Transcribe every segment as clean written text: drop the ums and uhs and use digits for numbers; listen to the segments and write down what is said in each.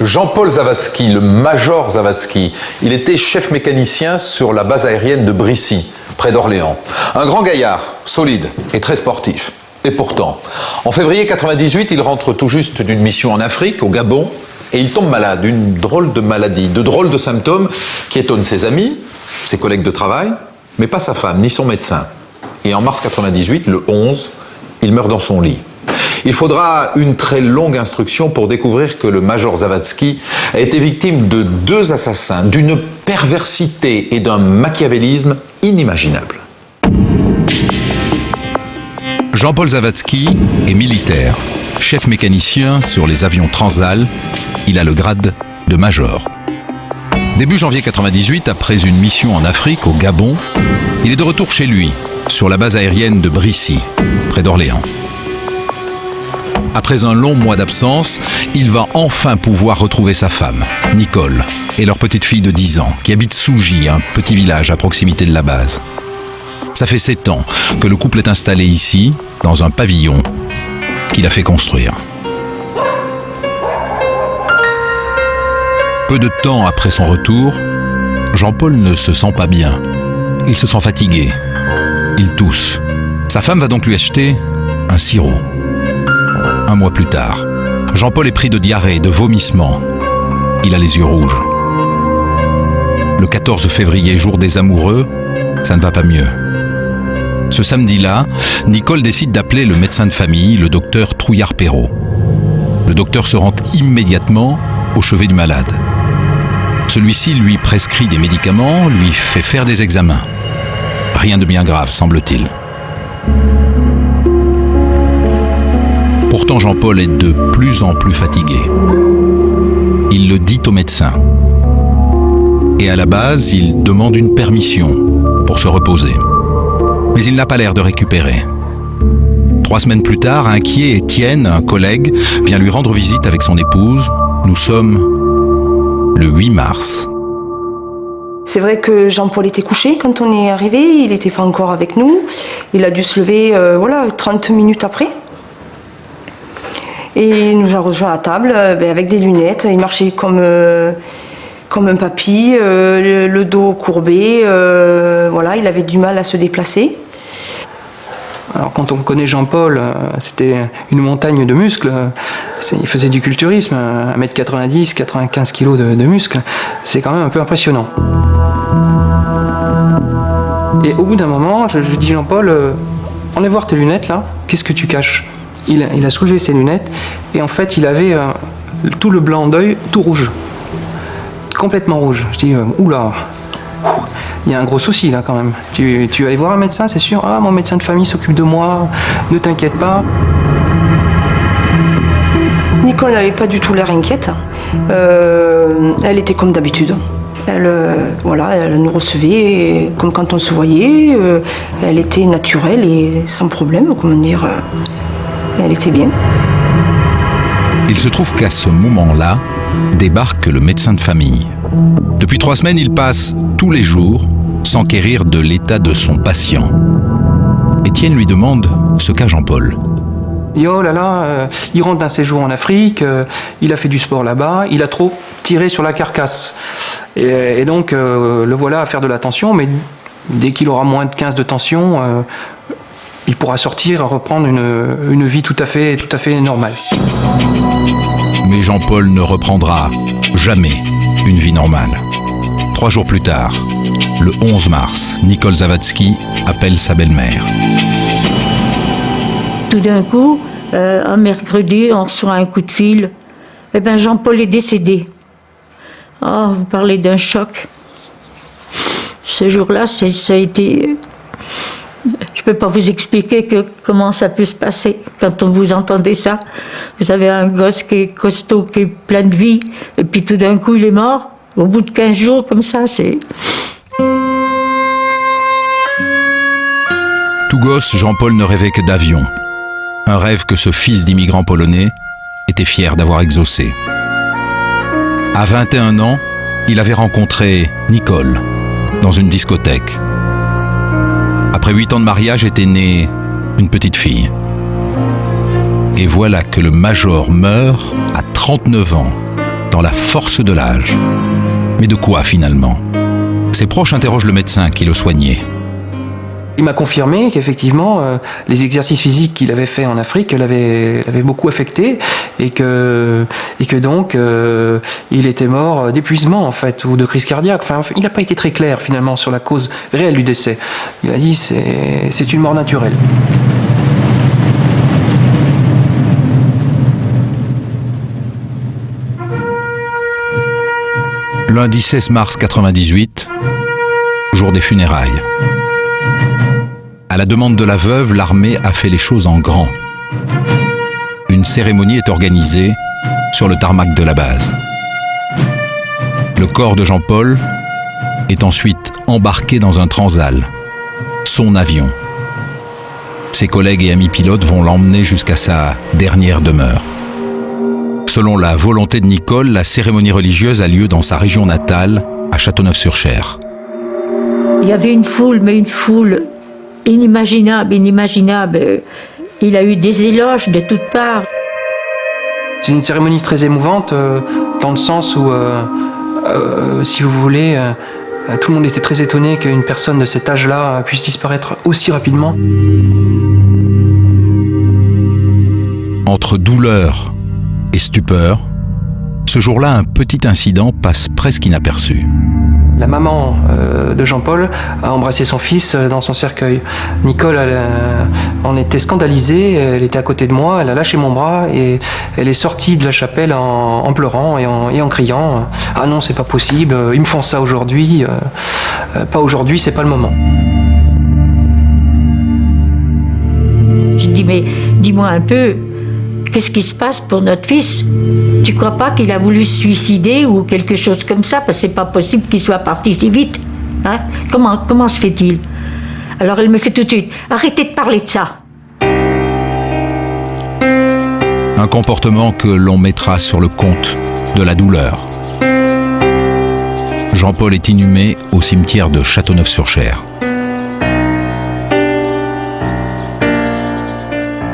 Jean-Paul Zawadzki, le major Zawadzki, il était chef mécanicien sur la base aérienne de Brissy, près d'Orléans. Un grand gaillard, solide et très sportif. Et pourtant, en février 98, il rentre tout juste d'une mission en Afrique, au Gabon, et il tombe malade, d'une drôle de maladie, de drôles de symptômes qui étonnent ses amis, ses collègues de travail, mais pas sa femme, ni son médecin. Et en mars 98, le 11, il meurt dans son lit. Il faudra une très longue instruction pour découvrir que le major Zawadzki a été victime de 2 assassins, d'une perversité et d'un machiavélisme inimaginables. Jean-Paul Zawadzki est militaire, chef mécanicien sur les avions Transal. Il a le grade de major. Début janvier 98, après une mission en Afrique, au Gabon, il est de retour chez lui, sur la base aérienne de Brissy, près d'Orléans. Après un long mois d'absence, il va enfin pouvoir retrouver sa femme, Nicole, et leur petite fille de 10 ans, qui habite Sougy, un petit village à proximité de la base. Ça fait 7 ans que le couple est installé ici, dans un pavillon qu'il a fait construire. Peu de temps après son retour, Jean-Paul ne se sent pas bien. Il se sent fatigué. Il tousse. Sa femme va donc lui acheter un sirop. 1 mois plus tard, Jean-Paul est pris de diarrhée, de vomissements. Il a les yeux rouges. Le 14 février, jour des amoureux, ça ne va pas mieux. Ce samedi-là, Nicole décide d'appeler le médecin de famille, le docteur Trouillard-Perrault. Le docteur se rend immédiatement au chevet du malade. Celui-ci lui prescrit des médicaments, lui fait faire des examens. Rien de bien grave, semble-t-il. Pourtant, Jean-Paul est de plus en plus fatigué. Il le dit au médecin. Et à la base, il demande une permission pour se reposer. Mais il n'a pas l'air de récupérer. 3 semaines plus tard, inquiet, Étienne, un collègue, vient lui rendre visite avec son épouse. Nous sommes le 8 mars. C'est vrai que Jean-Paul était couché quand on est arrivé, il n'était pas encore avec nous. Il a dû se lever 30 minutes après. Et il nous a rejoint à table avec des lunettes. Il marchait comme un papy, le dos courbé. Il avait du mal à se déplacer. Alors quand on connaît Jean-Paul, c'était une montagne de muscles. Il faisait du culturisme, 1m90, 95 kg de muscles. C'est quand même un peu impressionnant. Et au bout d'un moment, je dis Jean-Paul, on est voir tes lunettes là, qu'est-ce que tu caches ? Il a soulevé ses lunettes et en fait il avait tout le blanc d'œil tout rouge. Complètement rouge. Je dis, oula, il y a un gros souci là quand même. Tu vas aller voir un médecin, c'est sûr ? Ah, mon médecin de famille s'occupe de moi, ne t'inquiète pas. Nicole n'avait pas du tout l'air inquiète. Elle était comme d'habitude. Elle nous recevait comme quand on se voyait. Elle était naturelle et sans problème, elle était bien. Il se trouve qu'à ce moment-là, débarque le médecin de famille. Depuis 3 semaines, il passe tous les jours s'enquérir de l'état de son patient. Étienne lui demande ce qu'a Jean-Paul. Il dit, oh là là, il rentre d'un séjour en Afrique, il a fait du sport là-bas, il a trop tiré sur la carcasse. Et donc, le voilà à faire de la tension, mais dès qu'il aura moins de 15 de tension, il pourra sortir, reprendre une vie tout à fait normale. Mais Jean-Paul ne reprendra jamais une vie normale. 3 jours plus tard, le 11 mars, Nicole Zawadzki appelle sa belle-mère. Tout d'un coup, un mercredi, on reçoit un coup de fil. Jean-Paul est décédé. Oh, vous parlez d'un choc. Ce jour-là, ça a été... Je ne peux pas vous expliquer comment ça peut se passer quand vous entendez ça. Vous avez un gosse qui est costaud, qui est plein de vie, et puis tout d'un coup, il est mort. Au bout de 15 jours, comme ça, c'est... Tout gosse, Jean-Paul ne rêvait que d'avion. Un rêve que ce fils d'immigrant polonais était fier d'avoir exaucé. À 21 ans, il avait rencontré Nicole dans une discothèque. Après 8 ans de mariage était née une petite fille. Et voilà que le major meurt à 39 ans dans la force de l'âge. Mais de quoi finalement? Ses proches interrogent le médecin qui le soignait. Il m'a confirmé qu'effectivement, les exercices physiques qu'il avait fait en Afrique l'avaient beaucoup affecté et que donc il était mort d'épuisement en fait ou de crise cardiaque. Enfin, il n'a pas été très clair finalement sur la cause réelle du décès. Il a dit c'est une mort naturelle. Lundi 16 mars 98, jour des funérailles. À la demande de la veuve, l'armée a fait les choses en grand. Une cérémonie est organisée sur le tarmac de la base. Le corps de Jean-Paul est ensuite embarqué dans un Transal, son avion. Ses collègues et amis pilotes vont l'emmener jusqu'à sa dernière demeure. Selon la volonté de Nicole, la cérémonie religieuse a lieu dans sa région natale, à Châteauneuf-sur-Cher. Il y avait une foule, mais une foule inimaginable. Il a eu des éloges de toutes parts. C'est une cérémonie très émouvante dans le sens où, si vous voulez, tout le monde était très étonné qu'une personne de cet âge-là puisse disparaître aussi rapidement. Entre douleur et stupeur, ce jour-là, un petit incident passe presque inaperçu. La maman de Jean-Paul a embrassé son fils dans son cercueil. Nicole en était scandalisée, elle était à côté de moi, elle a lâché mon bras et elle est sortie de la chapelle en pleurant et en criant « Ah non, c'est pas possible, ils me font ça aujourd'hui, pas aujourd'hui, c'est pas le moment ». J'ai dit « Mais dis-moi un peu, qu'est-ce qui se passe pour notre fils ? Tu crois pas qu'il a voulu se suicider ou quelque chose comme ça? Parce que c'est pas possible qu'il soit parti si vite. Hein? Comment se fait-il » Alors elle me fait tout de suite « Arrêtez de parler de ça !» Un comportement que l'on mettra sur le compte de la douleur. Jean-Paul est inhumé au cimetière de Châteauneuf-sur-Cher.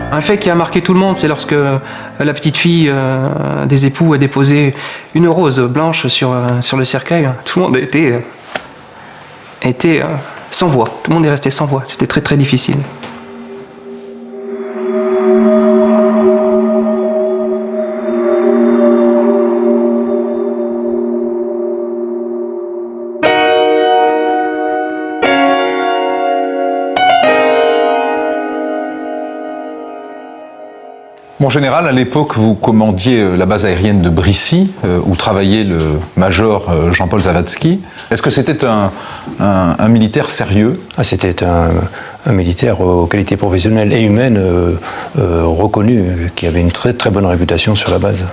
Un fait qui a marqué tout le monde, c'est lorsque la petite fille des époux a déposé une rose blanche sur le cercueil. Tout le monde était sans voix. Tout le monde est resté sans voix. C'était très très difficile. Mon général, à l'époque, vous commandiez la base aérienne de Brissy, où travaillait le major Jean-Paul Zawadzki. Est-ce que c'était un militaire sérieux? C'était un militaire aux qualités professionnelles et humaines reconnu, qui avait une très très bonne réputation sur la base.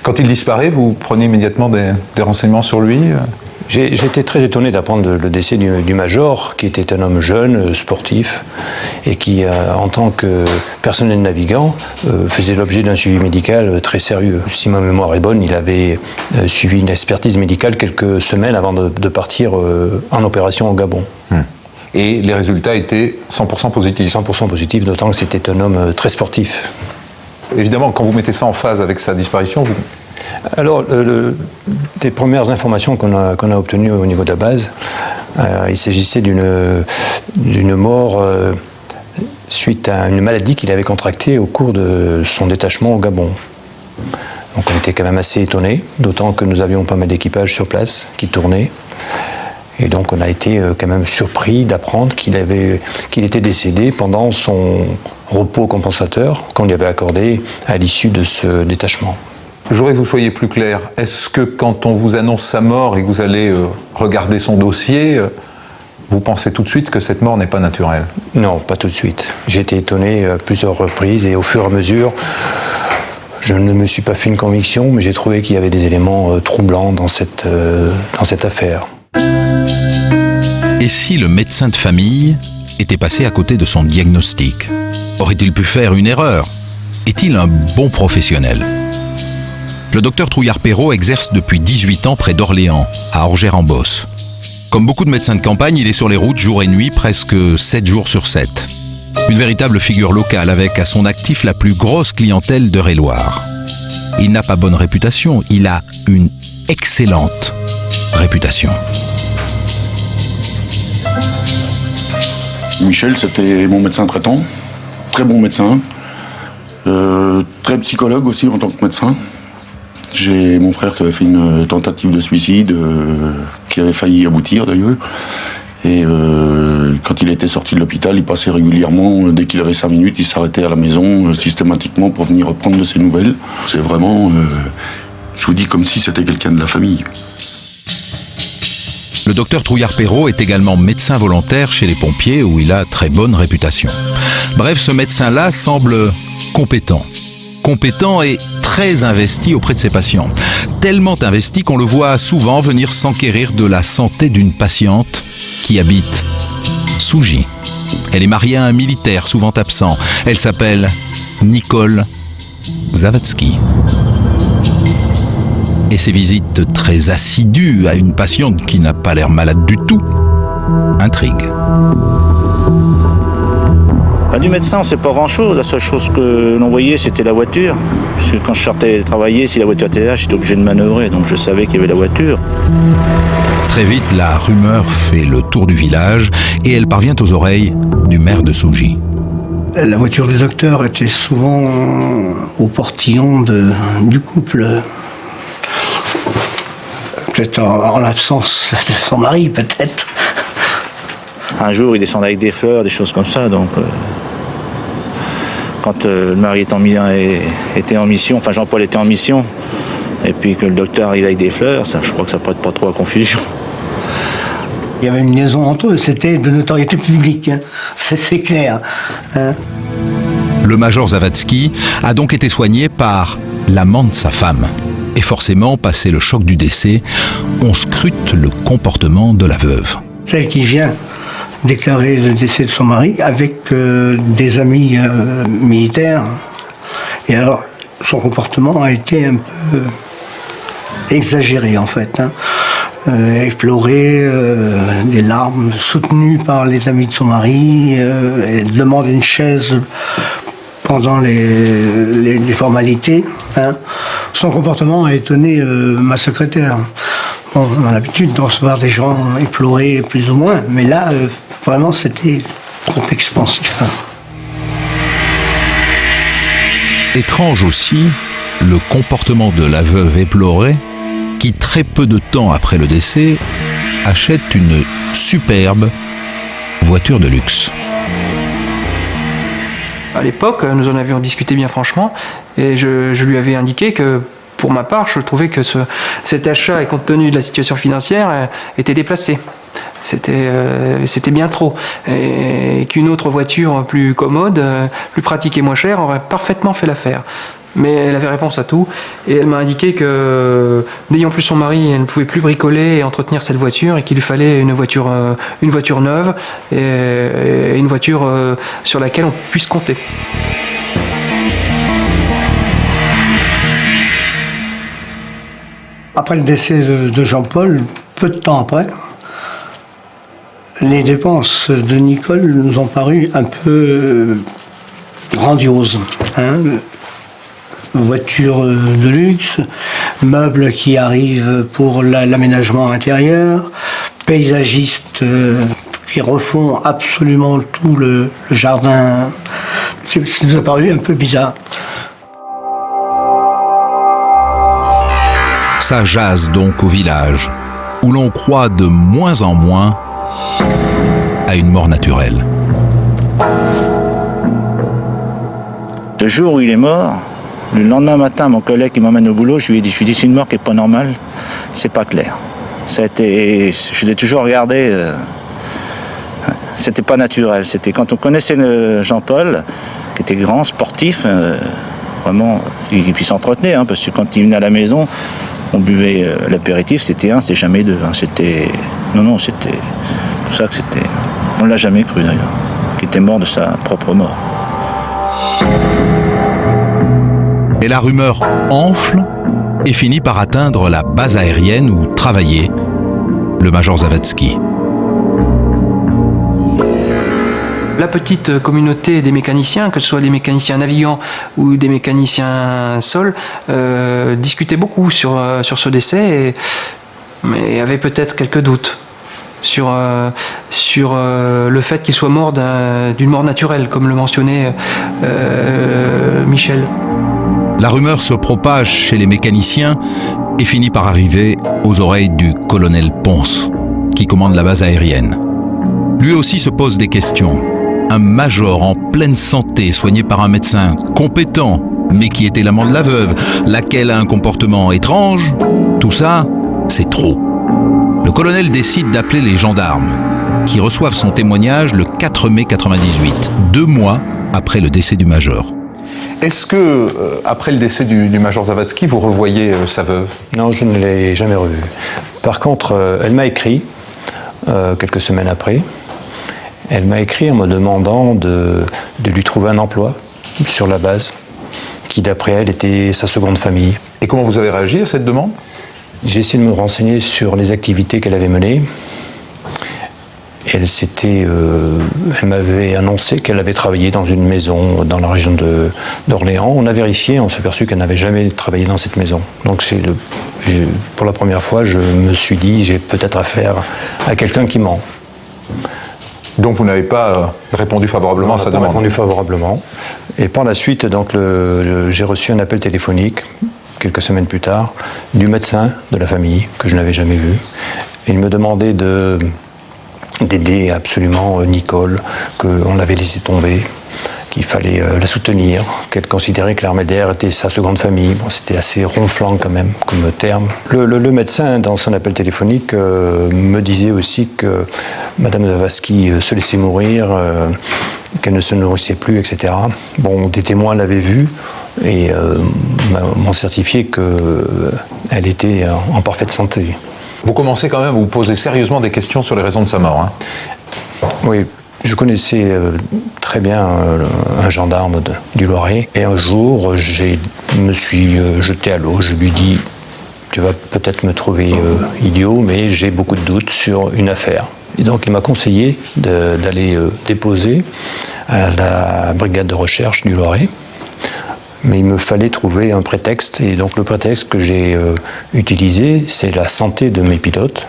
Quand il disparaît, vous prenez immédiatement des renseignements sur lui? J'étais très étonné d'apprendre le décès du major, qui était un homme jeune, sportif, et qui, en tant que personnel navigant, faisait l'objet d'un suivi médical très sérieux. Si ma mémoire est bonne, il avait suivi une expertise médicale quelques semaines avant de partir en opération au Gabon. Et les résultats étaient 100% positifs? 100% positifs, d'autant que c'était un homme très sportif. Évidemment, quand vous mettez ça en phase avec sa disparition, vous... Alors, des premières informations qu'on a obtenues au niveau de la base, il s'agissait d'une mort suite à une maladie qu'il avait contractée au cours de son détachement au Gabon. Donc on était quand même assez étonnés, d'autant que nous avions pas mal d'équipages sur place qui tournaient. Et donc on a été quand même surpris d'apprendre qu'il était décédé pendant son repos compensateur qu'on lui avait accordé à l'issue de ce détachement. Je voudrais que vous soyez plus clair. Est-ce que quand on vous annonce sa mort et que vous allez regarder son dossier, vous pensez tout de suite que cette mort n'est pas naturelle? Non, pas tout de suite. J'ai été étonné à plusieurs reprises et au fur et à mesure, je ne me suis pas fait une conviction, mais j'ai trouvé qu'il y avait des éléments troublants dans cette affaire. Et si le médecin de famille était passé à côté de son diagnostic? Aurait-il pu faire une erreur? Est-il un bon professionnel? Le docteur Trouillard-Perrault exerce depuis 18 ans près d'Orléans, à Orgères-en-Beauce. Comme beaucoup de médecins de campagne, il est sur les routes jour et nuit, presque 7 jours sur 7. Une véritable figure locale avec à son actif la plus grosse clientèle d'Eure-et-Loir. Il n'a pas bonne réputation, il a une excellente réputation. Michel, c'était mon médecin traitant, très bon médecin, très psychologue aussi en tant que médecin. J'ai mon frère qui avait fait une tentative de suicide, qui avait failli aboutir d'ailleurs. Et quand il était sorti de l'hôpital, il passait régulièrement, dès qu'il avait 5 minutes, il s'arrêtait à la maison systématiquement pour venir prendre de ses nouvelles. C'est vraiment, je vous dis, comme si c'était quelqu'un de la famille. Le docteur Trouillard-Perrault est également médecin volontaire chez les pompiers où il a très bonne réputation. Bref, ce médecin-là semble compétent. Compétent et très investi auprès de ses patients. Tellement investi qu'on le voit souvent venir s'enquérir de la santé d'une patiente qui habite Sougy. Elle est mariée à un militaire souvent absent. Elle s'appelle Nicole Zawadzki. Et ses visites très assidues à une patiente qui n'a pas l'air malade du tout intriguent. Du médecin, on ne sait pas grand-chose. La seule chose que l'on voyait, c'était la voiture. Parce que quand je sortais travailler, si la voiture était là, j'étais obligé de manœuvrer. Donc je savais qu'il y avait la voiture. Très vite, la rumeur fait le tour du village et elle parvient aux oreilles du maire de Sougy. La voiture du docteur était souvent au portillon du couple. Peut-être en l'absence de son mari, peut-être. Un jour, il descendait avec des fleurs, des choses comme ça. Donc, quand le mari était en mission, enfin Jean-Paul était en mission, et puis que le docteur arrive avec des fleurs, ça, je crois que ça prête pas trop à confusion. Il y avait une liaison entre eux, c'était de notoriété publique, hein. C'est clair. Hein. Le major Zawadzki a donc été soigné par l'amant de sa femme. Et forcément, passé le choc du décès, on scrute le comportement de la veuve. Celle qui vient déclarer le décès de son mari avec des amis militaires. Et alors, son comportement a été un peu exagéré en fait. Hein. Elle pleurait, des larmes soutenues par les amis de son mari. Elle demande une chaise pendant les formalités. Hein. Son comportement a étonné ma secrétaire. Bon, on a l'habitude de recevoir des gens éplorés plus ou moins, mais là, vraiment, c'était trop expansif. Hein. Étrange aussi, le comportement de la veuve éplorée, qui très peu de temps après le décès, achète une superbe voiture de luxe. À l'époque, nous en avions discuté bien franchement, et je lui avais indiqué que, pour ma part, je trouvais que cet achat, et compte tenu de la situation financière, était déplacé. C'était bien trop. Et qu'une autre voiture plus commode, plus pratique et moins chère aurait parfaitement fait l'affaire. Mais elle avait réponse à tout, et elle m'a indiqué que, n'ayant plus son mari, elle ne pouvait plus bricoler et entretenir cette voiture, et qu'il lui fallait une voiture neuve, et une voiture sur laquelle on puisse compter. Après le décès de Jean-Paul, peu de temps après, les dépenses de Nicole nous ont paru un peu grandioses. Hein. Voiture de luxe, meubles qui arrivent pour l'aménagement intérieur, paysagistes qui refont absolument tout le jardin. Ça nous a paru un peu bizarre. Ça jase donc au village, où l'on croit de moins en moins à une mort naturelle. Le jour où il est mort, le lendemain matin, mon collègue qui m'emmène au boulot, je lui ai dit c'est une mort qui n'est pas normale, c'est pas clair. Je l'ai toujours regardé, c'était pas naturel. C'était quand on connaissait Jean-Paul, qui était grand, sportif, vraiment, il s'entretenait, hein, parce que quand il venait à la maison, on buvait l'apéritif, c'était un, c'était jamais deux. Hein, c'était pour ça que c'était. On l'a jamais cru d'ailleurs, qu'il était mort de sa propre mort. Et la rumeur enfle et finit par atteindre la base aérienne où travaillait le major Zawadzki. la petite communauté des mécaniciens, que ce soit des mécaniciens navigants ou des mécaniciens sol, discutait beaucoup sur ce décès, mais avait peut-être quelques doutes sur le fait qu'il soit mort d'une mort naturelle, comme le mentionnait Michel. La rumeur se propage chez les mécaniciens et finit par arriver aux oreilles du colonel Ponce, qui commande la base aérienne. Lui aussi se pose des questions. Un major en pleine santé, soigné par un médecin compétent, mais qui était l'amant de la veuve, laquelle a un comportement étrange, tout ça, c'est trop. Le colonel décide d'appeler les gendarmes, qui reçoivent son témoignage le 4 mai 98, 2 mois après le décès du major. Est-ce que, après le décès du major Zawadzki, vous revoyez sa veuve? Non, je ne l'ai jamais revue. Par contre, elle m'a écrit, quelques semaines après. Elle m'a écrit en me demandant de lui trouver un emploi sur la base, qui d'après elle était sa seconde famille. Et comment vous avez réagi à cette demande? J'ai essayé de me renseigner sur les activités qu'elle avait menées. Elle m'avait annoncé qu'elle avait travaillé dans une maison dans la région d'Orléans. On a vérifié, on s'est aperçu qu'elle n'avait jamais travaillé dans cette maison. Donc pour la première fois, je me suis dit, j'ai peut-être affaire à quelqu'un qui ment. Donc vous n'avez pas répondu favorablement à sa demande? Répondu favorablement. Et par la suite, donc, j'ai reçu un appel téléphonique, quelques semaines plus tard, du médecin de la famille, que je n'avais jamais vu. Et il me demandait d'aider absolument Nicole, qu'on l'avait laissé tomber, qu'il fallait la soutenir, qu'elle considérait que l'armée d'air était sa seconde famille. Bon, c'était assez ronflant quand même comme terme. Le médecin, dans son appel téléphonique, me disait aussi que Madame Zawadzki se laissait mourir, qu'elle ne se nourrissait plus, etc. Bon, des témoins l'avaient vu et m'ont certifié qu'elle était en parfaite santé. Vous commencez quand même à vous poser sérieusement des questions sur les raisons de sa mort, hein? Oui, je connaissais très bien un gendarme du Loiret. Et un jour, je me suis jeté à l'eau. Je lui ai dit, tu vas peut-être me trouver idiot, mais j'ai beaucoup de doutes sur une affaire. Et donc il m'a conseillé d'aller déposer à la brigade de recherche du Loiret. Mais il me fallait trouver un prétexte, et donc le prétexte que j'ai utilisé, c'est la santé de mes pilotes.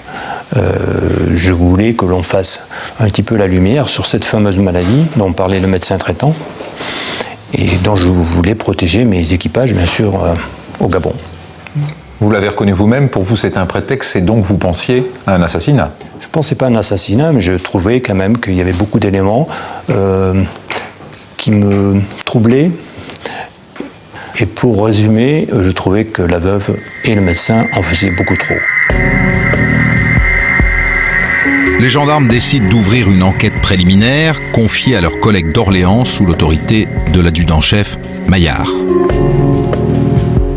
Je voulais que l'on fasse un petit peu la lumière sur cette fameuse maladie dont parlait le médecin traitant, et dont je voulais protéger mes équipages, bien sûr, au Gabon. Vous l'avez reconnu vous-même, pour vous c'était un prétexte, et donc vous pensiez à un assassinat? Je ne pensais pas à un assassinat, mais je trouvais quand même qu'il y avait beaucoup d'éléments qui me troublaient. Et pour résumer, je trouvais que la veuve et le médecin en faisaient beaucoup trop. Les gendarmes décident d'ouvrir une enquête préliminaire confiée à leurs collègues d'Orléans sous l'autorité de l'adjudant-chef Maillard.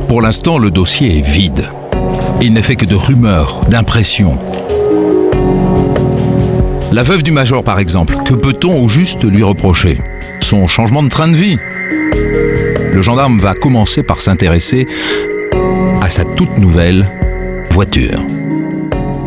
Pour l'instant, le dossier est vide. Il n'est fait que de rumeurs, d'impressions. La veuve du major, par exemple, que peut-on au juste lui reprocher? Son changement de train de vie? Le gendarme va commencer par s'intéresser à sa toute nouvelle voiture.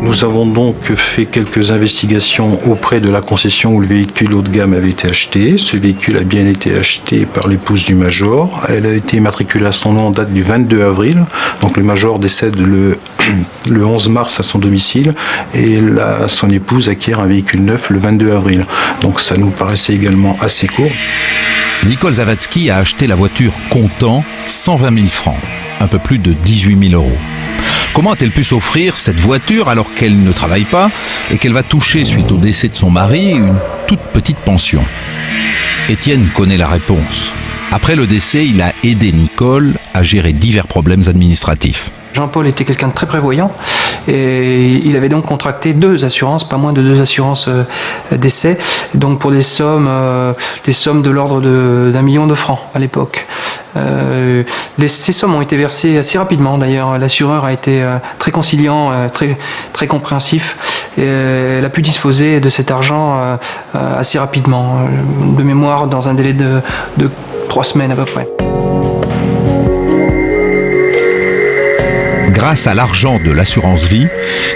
Nous avons donc fait quelques investigations auprès de la concession où le véhicule haut de gamme avait été acheté. Ce véhicule a bien été acheté par l'épouse du major. Elle a été immatriculée à son nom en date du 22 avril. Donc le major décède le 11 mars à son domicile et son épouse acquiert un véhicule neuf le 22 avril. Donc ça nous paraissait également assez court. Nicole Zawadzki a acheté la voiture comptant 120 000 francs, un peu plus de 18 000 €. Comment a-t-elle pu s'offrir cette voiture alors qu'elle ne travaille pas et qu'elle va toucher, suite au décès de son mari, une toute petite pension? Étienne connaît la réponse. Après le décès, il a aidé Nicole à gérer divers problèmes administratifs. Jean-Paul était quelqu'un de très prévoyant et il avait donc contracté 2 assurances, pas moins de 2 assurances décès, donc pour des sommes de l'ordre d'1 million de francs à l'époque. Ces sommes ont été versées assez rapidement d'ailleurs. L'assureur a été très conciliant, très compréhensif et elle a pu disposer de cet argent assez rapidement, de mémoire dans un délai de 3 semaines à peu près. Grâce à l'argent de l'assurance vie,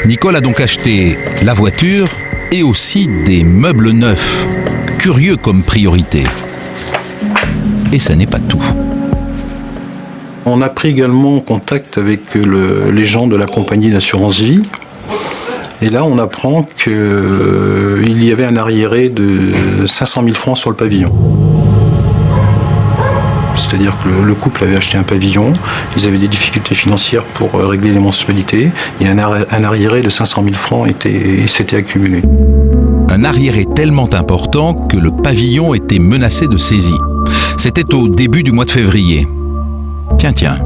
Nicole a donc acheté la voiture et aussi des meubles neufs. curieux comme priorité. Et ça n'est pas tout. On a pris également contact avec les gens de la compagnie d'assurance vie. Et là, on apprend qu'il y avait un arriéré de 500 000 francs sur le pavillon. C'est-à-dire que le couple avait acheté un pavillon, ils avaient des difficultés financières pour régler les mensualités, et un arriéré de 500 000 francs s'était accumulé. Un arriéré tellement important que le pavillon était menacé de saisie. C'était au début du mois de février. Tiens,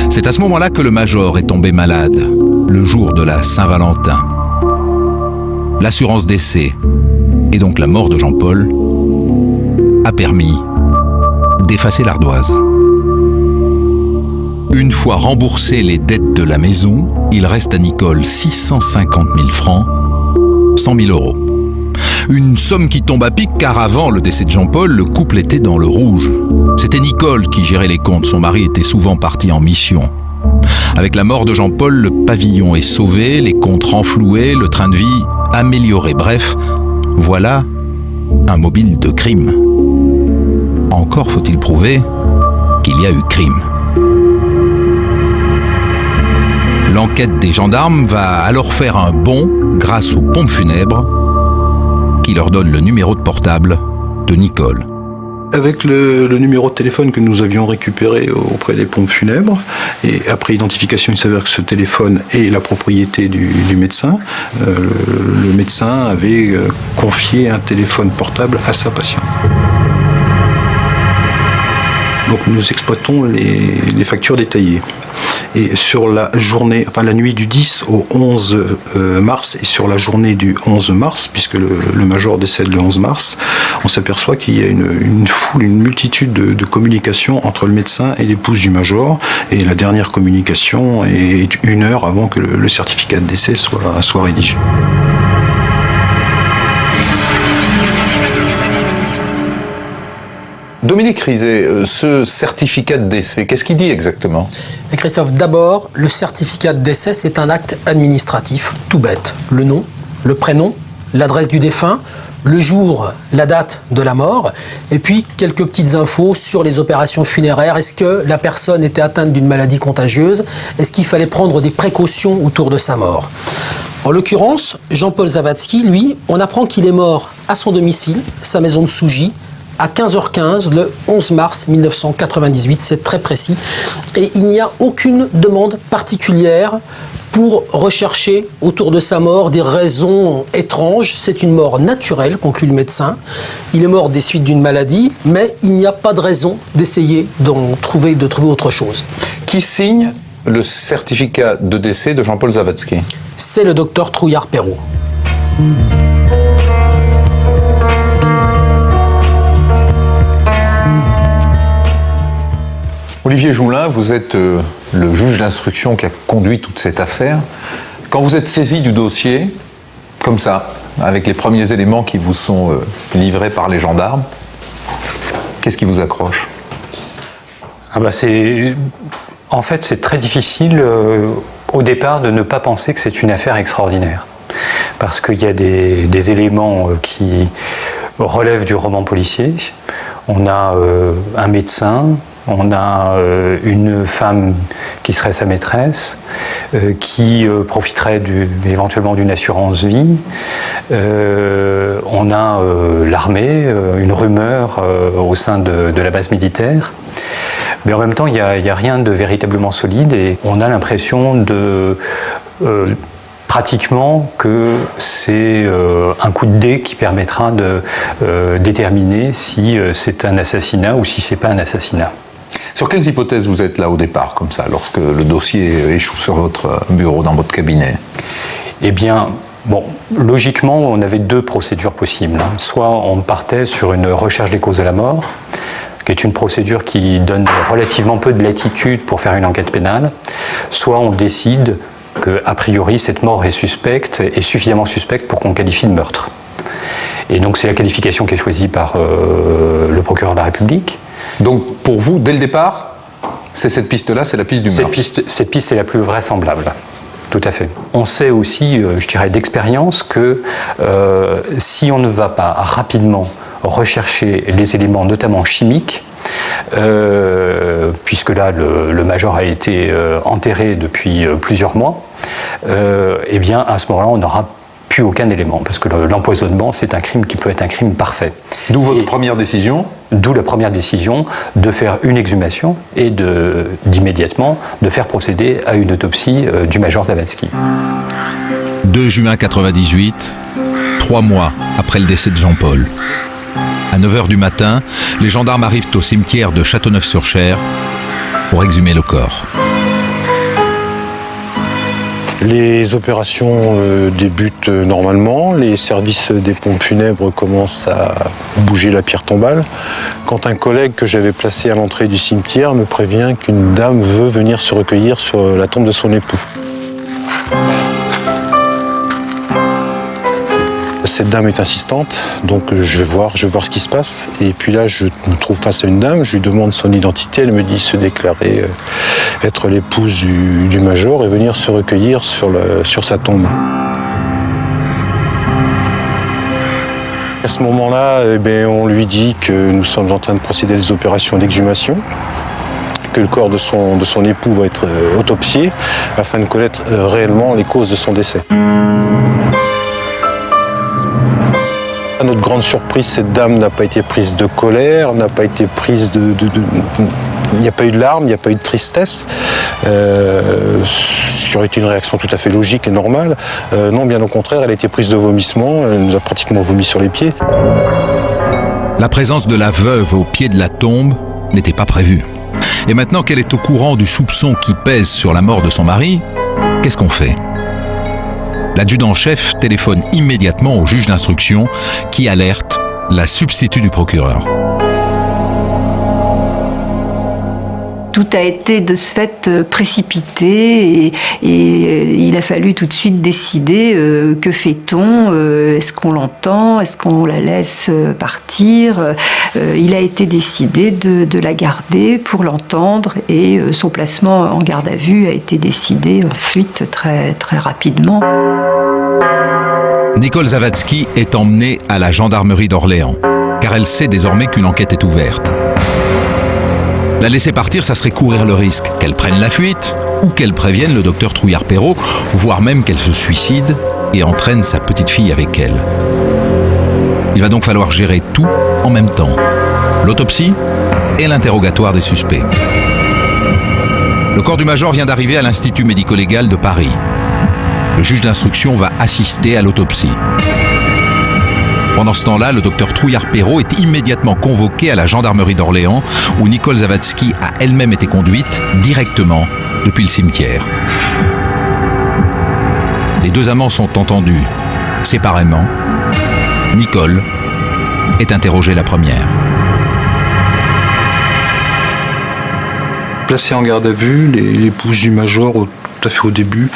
c'est à ce moment-là que le major est tombé malade, le jour de la Saint-Valentin. L'assurance décès, et donc la mort de Jean-Paul, a permis d'effacer l'ardoise. Une fois remboursées les dettes de la maison, il reste à Nicole 650 000 francs, 100 000 euros. Une somme qui tombe à pic car avant le décès de Jean-Paul, le couple était dans le rouge. C'était Nicole qui gérait les comptes, son mari était souvent parti en mission. Avec la mort de Jean-Paul, le pavillon est sauvé, les comptes renfloués, le train de vie amélioré. Bref, voilà un mobile de crime. Encore faut-il prouver qu'il y a eu crime. L'enquête des gendarmes va alors faire un bond grâce aux pompes funèbres qui leur donnent le numéro de portable de Nicole. Avec le numéro de téléphone que nous avions récupéré auprès des pompes funèbres, et après identification, il s'avère que ce téléphone est la propriété du médecin. Le médecin avait confié un téléphone portable à sa patiente. Donc nous exploitons les factures détaillées. Et sur la nuit du 10 au 11 mars et sur la journée du 11 mars, puisque le major décède le 11 mars, on s'aperçoit qu'il y a une multitude de communications entre le médecin et l'épouse du major. Et la dernière communication est 1 heure avant que le certificat de décès soit rédigé. Dominique Rizet, ce certificat de décès, qu'est-ce qu'il dit exactement ? Et Christophe, d'abord, le certificat de décès, c'est un acte administratif, tout bête. Le nom, le prénom, l'adresse du défunt, le jour, la date de la mort, et puis quelques petites infos sur les opérations funéraires. Est-ce que la personne était atteinte d'une maladie contagieuse ? Est-ce qu'il fallait prendre des précautions autour de sa mort ? En l'occurrence, Jean-Paul Zawadzki, lui, on apprend qu'il est mort à son domicile, sa maison de Sougy, à 15h15 le 11 mars 1998, c'est très précis. Et il n'y a aucune demande particulière pour rechercher autour de sa mort des raisons étranges. C'est une mort naturelle, conclut le médecin. Il est mort des suites d'une maladie, mais il n'y a pas de raison d'essayer de trouver autre chose. Qui signe le certificat de décès de Jean-Paul Zawadzki ? C'est le docteur Trouillard-Perrault. Olivier Joulin, vous êtes le juge d'instruction qui a conduit toute cette affaire. Quand vous êtes saisi du dossier, comme ça, avec les premiers éléments qui vous sont livrés par les gendarmes, qu'est-ce qui vous accroche ? En fait, c'est très difficile au départ de ne pas penser que c'est une affaire extraordinaire. Parce qu'il y a des éléments qui relèvent du roman policier. On a un médecin, on a une femme qui serait sa maîtresse, qui profiterait éventuellement d'une assurance vie. On a l'armée, une rumeur au sein de la base militaire. Mais en même temps, il n'y a rien de véritablement solide et on a l'impression pratiquement que c'est un coup de dé qui permettra de déterminer si c'est un assassinat ou si c'est pas un assassinat. Sur quelles hypothèses vous êtes là au départ, comme ça, lorsque le dossier échoue sur votre bureau, dans votre cabinet ? Eh bien, logiquement, on avait 2 procédures possibles. Soit on partait sur une recherche des causes de la mort, qui est une procédure qui donne relativement peu de latitude pour faire une enquête pénale, soit on décide qu'a priori cette mort est suspecte et suffisamment suspecte pour qu'on qualifie de meurtre. Et donc c'est la qualification qui est choisie par le procureur de la République. Donc pour vous, dès le départ, c'est cette piste-là, c'est la piste du meurtre. Cette piste est la plus vraisemblable. Tout à fait. On sait aussi, je dirais d'expérience, que si on ne va pas rapidement rechercher les éléments, notamment chimiques, puisque là le major a été enterré depuis plusieurs mois, eh bien à ce moment-là on n'aura plus aucun élément, parce que l'empoisonnement c'est un crime qui peut être un crime parfait. D'où votre première décision ? D'où la première décision de faire une exhumation et d'immédiatement de faire procéder à une autopsie du major Zawadzki. 2 juin 1998, 3 mois après le décès de Jean-Paul. À 9h du matin, les gendarmes arrivent au cimetière de Châteauneuf-sur-Cher pour exhumer le corps. Les opérations débutent normalement, les services des pompes funèbres commencent à bouger la pierre tombale, quand un collègue que j'avais placé à l'entrée du cimetière me prévient qu'une dame veut venir se recueillir sur la tombe de son époux. Cette dame est insistante, donc je vais voir ce qui se passe. Et puis là, je me trouve face à une dame, je lui demande son identité, elle me dit se déclarer être l'épouse du major et venir se recueillir sur sa tombe. À ce moment-là, on lui dit que nous sommes en train de procéder à des opérations d'exhumation, que le corps de son époux va être autopsié afin de connaître réellement les causes de son décès. À notre grande surprise, cette dame n'a pas été prise de colère, n'a pas été prise il n'y a pas eu de larmes, il n'y a pas eu de tristesse, ce qui aurait été une réaction tout à fait logique et normale. Non, bien au contraire, elle a été prise de vomissement, elle nous a pratiquement vomi sur les pieds. La présence de la veuve au pied de la tombe n'était pas prévue. Et maintenant qu'elle est au courant du soupçon qui pèse sur la mort de son mari, qu'est-ce qu'on fait ? L'adjudant-chef téléphone immédiatement au juge d'instruction qui alerte la substitut du procureur. Tout a été de ce fait précipité et il a fallu tout de suite décider que fait-on, est-ce qu'on l'entend, est-ce qu'on la laisse partir. Il a été décidé de la garder pour l'entendre et son placement en garde à vue a été décidé ensuite très, très rapidement. Nicole Zawadzki est emmenée à la gendarmerie d'Orléans, car elle sait désormais qu'une enquête est ouverte. La laisser partir, ça serait courir le risque qu'elle prenne la fuite ou qu'elle prévienne le docteur Trouillard-Perrault, voire même qu'elle se suicide et entraîne sa petite fille avec elle. Il va donc falloir gérer tout en même temps. L'autopsie et l'interrogatoire des suspects. Le corps du major vient d'arriver à l'Institut médico-légal de Paris. Le juge d'instruction va assister à l'autopsie. Pendant ce temps-là, le docteur Trouillard-Perrault est immédiatement convoqué à la gendarmerie d'Orléans, où Nicole Zawadzki a elle-même été conduite directement depuis le cimetière. Les deux amants sont entendus séparément. Nicole est interrogée la première. Placée en garde à vue, l'épouse du major, tout à fait au début,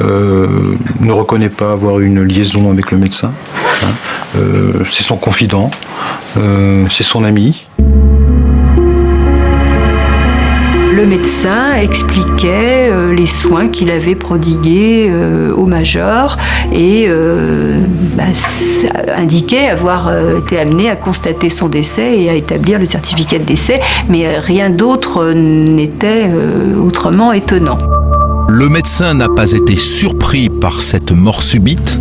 ne reconnaît pas avoir eu une liaison avec le médecin. C'est son confident, c'est son ami. Le médecin expliquait les soins qu'il avait prodigués au major et indiquait avoir été amené à constater son décès et à établir le certificat de décès, mais rien d'autre n'était autrement étonnant. Le médecin n'a pas été surpris par cette mort subite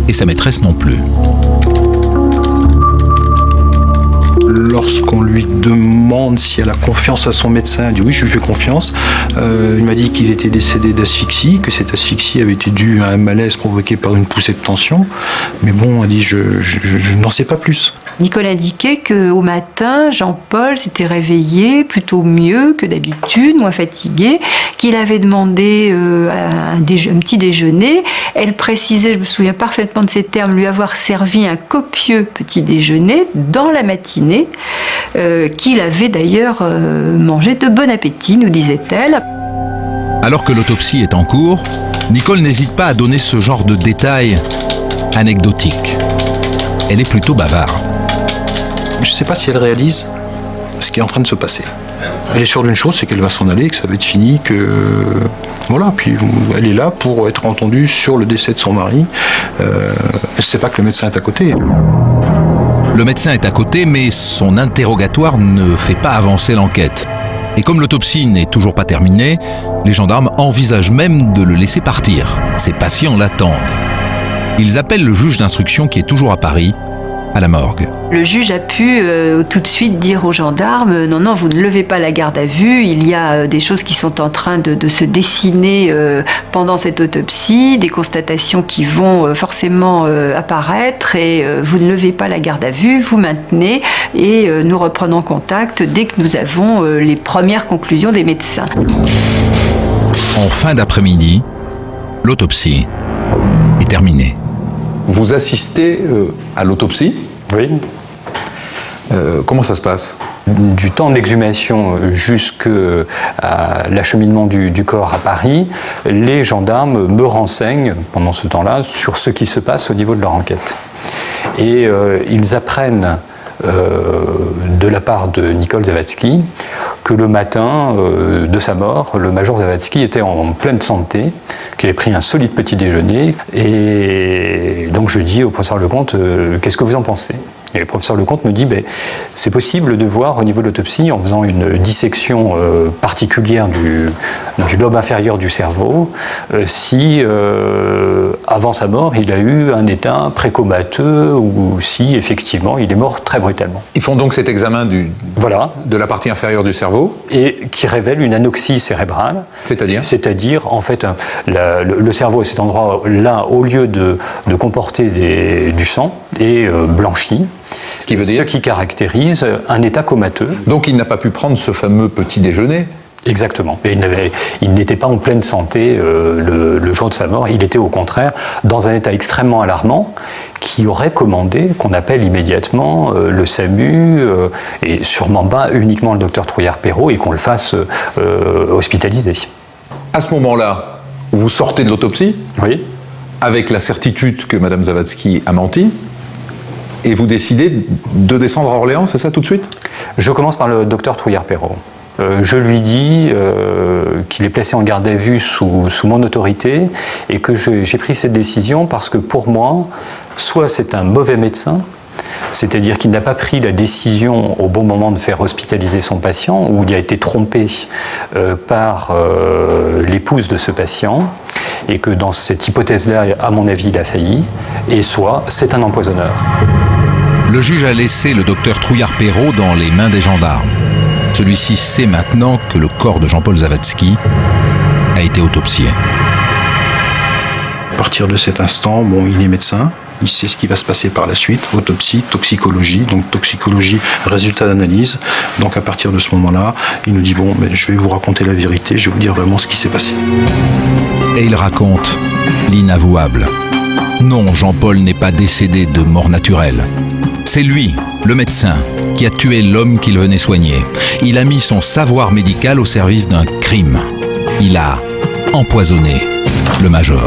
et sa maîtresse non plus. Lorsqu'on lui demande si elle a confiance à son médecin, elle dit oui, je lui fais confiance. Il m'a dit qu'il était décédé d'asphyxie, que cette asphyxie avait été due à un malaise provoqué par une poussée de tension. Mais bon, elle dit je n'en sais pas plus. Nicole indiquait qu'au matin, Jean-Paul s'était réveillé plutôt mieux que d'habitude, moins fatigué, qu'il avait demandé un petit déjeuner. Elle précisait, je me souviens parfaitement de ces termes, lui avoir servi un copieux petit déjeuner dans la matinée, qu'il avait d'ailleurs mangé de bon appétit, nous disait-elle. Alors que l'autopsie est en cours, Nicole n'hésite pas à donner ce genre de détails anecdotiques. Elle est plutôt bavarde. Je ne sais pas si elle réalise ce qui est en train de se passer. Elle est sûre d'une chose, c'est qu'elle va s'en aller, que ça va être fini, que... Voilà, puis elle est là pour être entendue sur le décès de son mari. Elle ne sait pas que le médecin est à côté. Le médecin est à côté, mais son interrogatoire ne fait pas avancer l'enquête. Et comme l'autopsie n'est toujours pas terminée, les gendarmes envisagent même de le laisser partir. Ses patients l'attendent. Ils appellent le juge d'instruction qui est toujours à Paris, à la morgue. Le juge a pu tout de suite dire aux gendarmes « Non, vous ne levez pas la garde à vue, il y a des choses qui sont en train de se dessiner pendant cette autopsie, des constatations qui vont forcément apparaître et vous ne levez pas la garde à vue, vous maintenez et nous reprenons contact dès que nous avons les premières conclusions des médecins. » En fin d'après-midi, l'autopsie est terminée. Vous assistez à l'autopsie? Oui. Comment ça se passe? Du temps de l'exhumation jusqu'à l'acheminement du corps à Paris, les gendarmes me renseignent pendant ce temps-là sur ce qui se passe au niveau de leur enquête. Et ils apprennent de la part de Nicole Zawadzki que le matin de sa mort, le major Zawadzki était en pleine santé, qu'il avait pris un solide petit déjeuner. Et donc je dis au professeur Lecomte, qu'est-ce que vous en pensez? Et le professeur Lecomte me dit, c'est possible de voir au niveau de l'autopsie, en faisant une dissection particulière du lobe inférieur du cerveau, si avant sa mort, il a eu un état précomateux ou si effectivement il est mort très brutalement. Ils font donc cet examen de la partie inférieure du cerveau. Et qui révèle une anoxie cérébrale. C'est-à-dire? C'est-à-dire, en fait, le cerveau à cet endroit-là, au lieu de comporter du sang, est blanchi. Ce qui veut dire? Ce qui caractérise un état comateux. Donc il n'a pas pu prendre ce fameux petit déjeuner? Exactement. Et il n'était pas en pleine santé le jour de sa mort. Il était au contraire dans un état extrêmement alarmant qui aurait commandé qu'on appelle immédiatement le SAMU et sûrement pas uniquement le docteur Trouillard-Perrault et qu'on le fasse hospitaliser. À ce moment-là, vous sortez de l'autopsie? Oui. Avec la certitude que Madame Zawadzki a menti? Et vous décidez de descendre à Orléans, c'est ça, tout de suite? Je commence par le docteur Trouillard-Perrault. Je lui dis qu'il est placé en garde à vue sous mon autorité et que j'ai pris cette décision parce que pour moi, soit c'est un mauvais médecin, c'est-à-dire qu'il n'a pas pris la décision au bon moment de faire hospitaliser son patient, ou il a été trompé par l'épouse de ce patient, et que dans cette hypothèse-là, à mon avis, il a failli, et soit c'est un empoisonneur. Le juge a laissé le docteur Trouillard-Perrault dans les mains des gendarmes. Celui-ci sait maintenant que le corps de Jean-Paul Zawadzki a été autopsié. À partir de cet instant, il est médecin, il sait ce qui va se passer par la suite, autopsie, toxicologie, donc toxicologie, résultat d'analyse. Donc à partir de ce moment-là, il nous dit je vais vous raconter la vérité, je vais vous dire vraiment ce qui s'est passé. Et il raconte l'inavouable. Non, Jean-Paul n'est pas décédé de mort naturelle. C'est lui, le médecin, qui a tué l'homme qu'il venait soigner. Il a mis son savoir médical au service d'un crime. Il a empoisonné le major.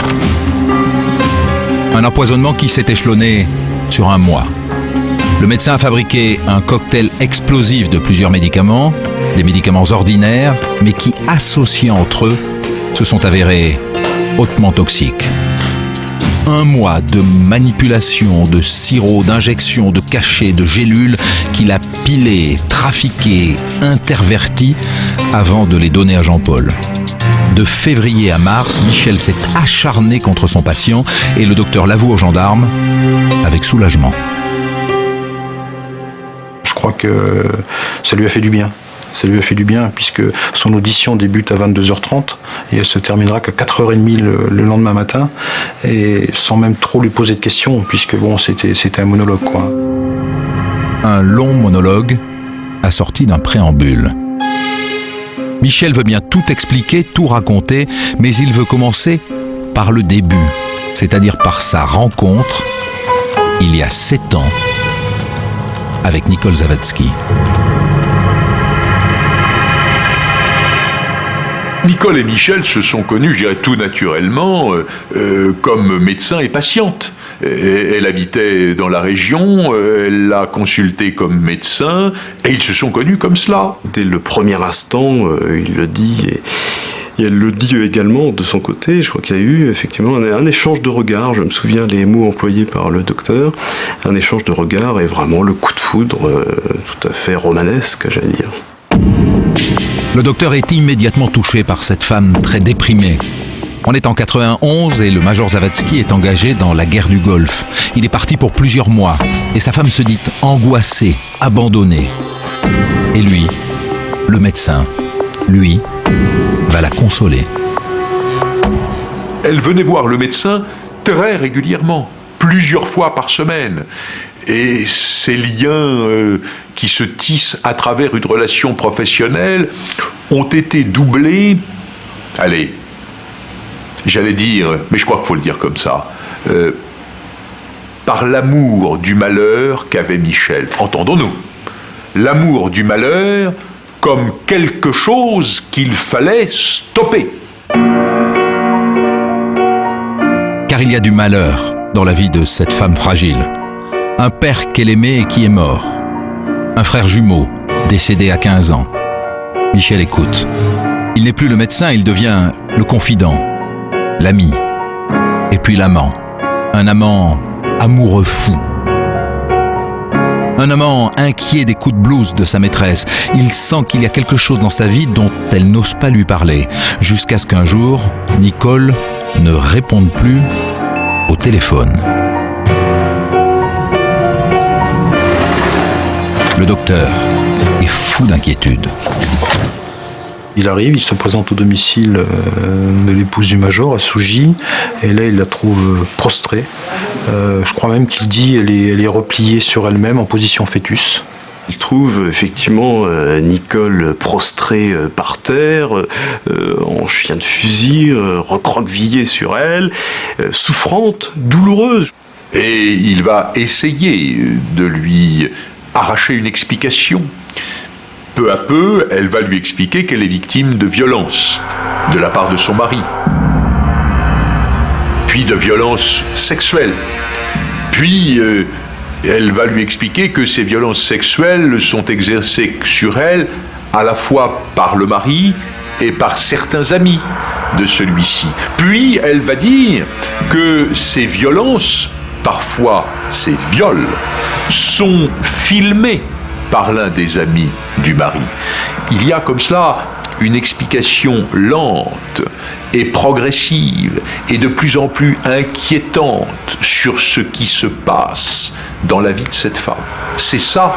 Un empoisonnement qui s'est échelonné sur un mois. Le médecin a fabriqué un cocktail explosif de plusieurs médicaments, des médicaments ordinaires, mais qui, associés entre eux, se sont avérés hautement toxiques. Un mois de manipulation, de sirop, d'injection, de cachets, de gélules qu'il a pilé, trafiqué, interverti avant de les donner à Jean-Paul. De février à mars, Michel s'est acharné contre son patient et le docteur l'avoue aux gendarmes avec soulagement. Je crois que ça lui a fait du bien. Ça lui a fait du bien puisque son audition débute à 22h30 et elle se terminera qu'à 4h30 le lendemain matin, et sans même trop lui poser de questions puisque c'était un monologue, quoi. Un long monologue assorti d'un préambule. Michel veut bien tout expliquer, tout raconter, mais il veut commencer par le début, c'est-à-dire par sa rencontre, il y a 7 ans, avec Nicole Zawadzki. Nicole et Michel se sont connus, je dirais tout naturellement, comme médecin et patiente. Elle habitait dans la région, elle l'a consulté comme médecin, et ils se sont connus comme cela. Dès le premier instant, il le dit, Et elle le dit également de son côté, je crois qu'il y a eu effectivement un échange de regards, je me souviens les mots employés par le docteur, un échange de regards et vraiment le coup de foudre tout à fait romanesque, j'allais dire. Le docteur est immédiatement touché par cette femme très déprimée. On est en 91 et le major Zawadzki est engagé dans la guerre du Golfe. Il est parti pour plusieurs mois et sa femme se dit angoissée, abandonnée. Et lui, le médecin, lui, va la consoler. Elle venait voir le médecin très régulièrement, plusieurs fois par semaine. Et ces liens qui se tissent à travers une relation professionnelle ont été doublés, allez, j'allais dire, mais je crois qu'il faut le dire comme ça, par l'amour du malheur qu'avait Michel. Entendons-nous, l'amour du malheur comme quelque chose qu'il fallait stopper. Car il y a du malheur dans la vie de cette femme fragile. Un père qu'elle aimait et qui est mort. Un frère jumeau, décédé à 15 ans. Michel écoute. Il n'est plus le médecin, il devient le confident, l'ami, et puis l'amant. Un amant amoureux fou. Un amant inquiet des coups de blues de sa maîtresse. Il sent qu'il y a quelque chose dans sa vie dont elle n'ose pas lui parler. Jusqu'à ce qu'un jour, Nicole ne réponde plus au téléphone. Le docteur est fou d'inquiétude. Il arrive, il se présente au domicile de l'épouse du major, à Sougy, et là il la trouve prostrée. Je crois même qu'il dit elle est repliée sur elle-même en position fœtus. Il trouve effectivement Nicole prostrée par terre, en chien de fusil, recroquevillée sur elle, souffrante, douloureuse. Et il va essayer de lui arracher une explication. Peu à peu, elle va lui expliquer qu'elle est victime de violences de la part de son mari, puis de violences sexuelles, puis elle va lui expliquer que ces violences sexuelles sont exercées sur elle à la fois par le mari et par certains amis de celui-ci. Puis elle va dire que ces violences, parfois ces viols, sont filmés par l'un des amis du mari. Il y a comme cela une explication lente et progressive et de plus en plus inquiétante sur ce qui se passe dans la vie de cette femme. C'est ça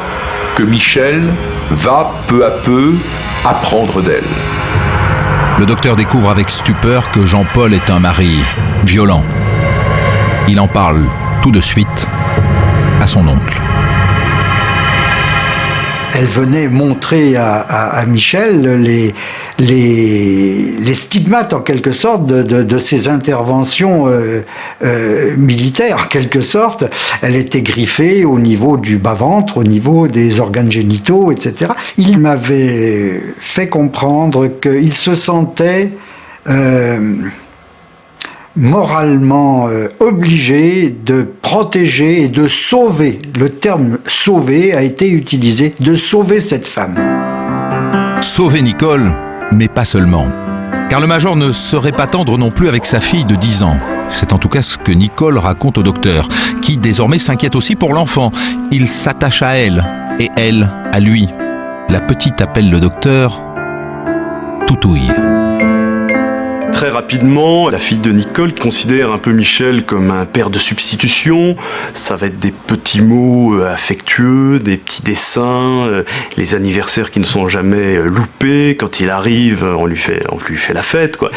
que Michel va peu à peu apprendre d'elle. Le docteur découvre avec stupeur que Jean-Paul est un mari violent. Il en parle tout de suite à son oncle. Elle venait montrer à Michel les stigmates, en quelque sorte, de ses interventions militaires, en quelque sorte. Elle était griffée au niveau du bas-ventre, au niveau des organes génitaux, etc. Il m'avait fait comprendre qu'il se sentait moralement obligé de protéger et de sauver, le terme « sauver » a été utilisé, de sauver cette femme. Sauver Nicole, mais pas seulement. Car le major ne serait pas tendre non plus avec sa fille de 10 ans. C'est en tout cas ce que Nicole raconte au docteur, qui désormais s'inquiète aussi pour l'enfant. Il s'attache à elle, et elle à lui. La petite appelle le docteur Toutouille. Très rapidement, la fille de Nicole considère un peu Michel comme un père de substitution. Ça va être des petits mots affectueux, des petits dessins, les anniversaires qui ne sont jamais loupés. Quand il arrive, on lui fait la fête, quoi.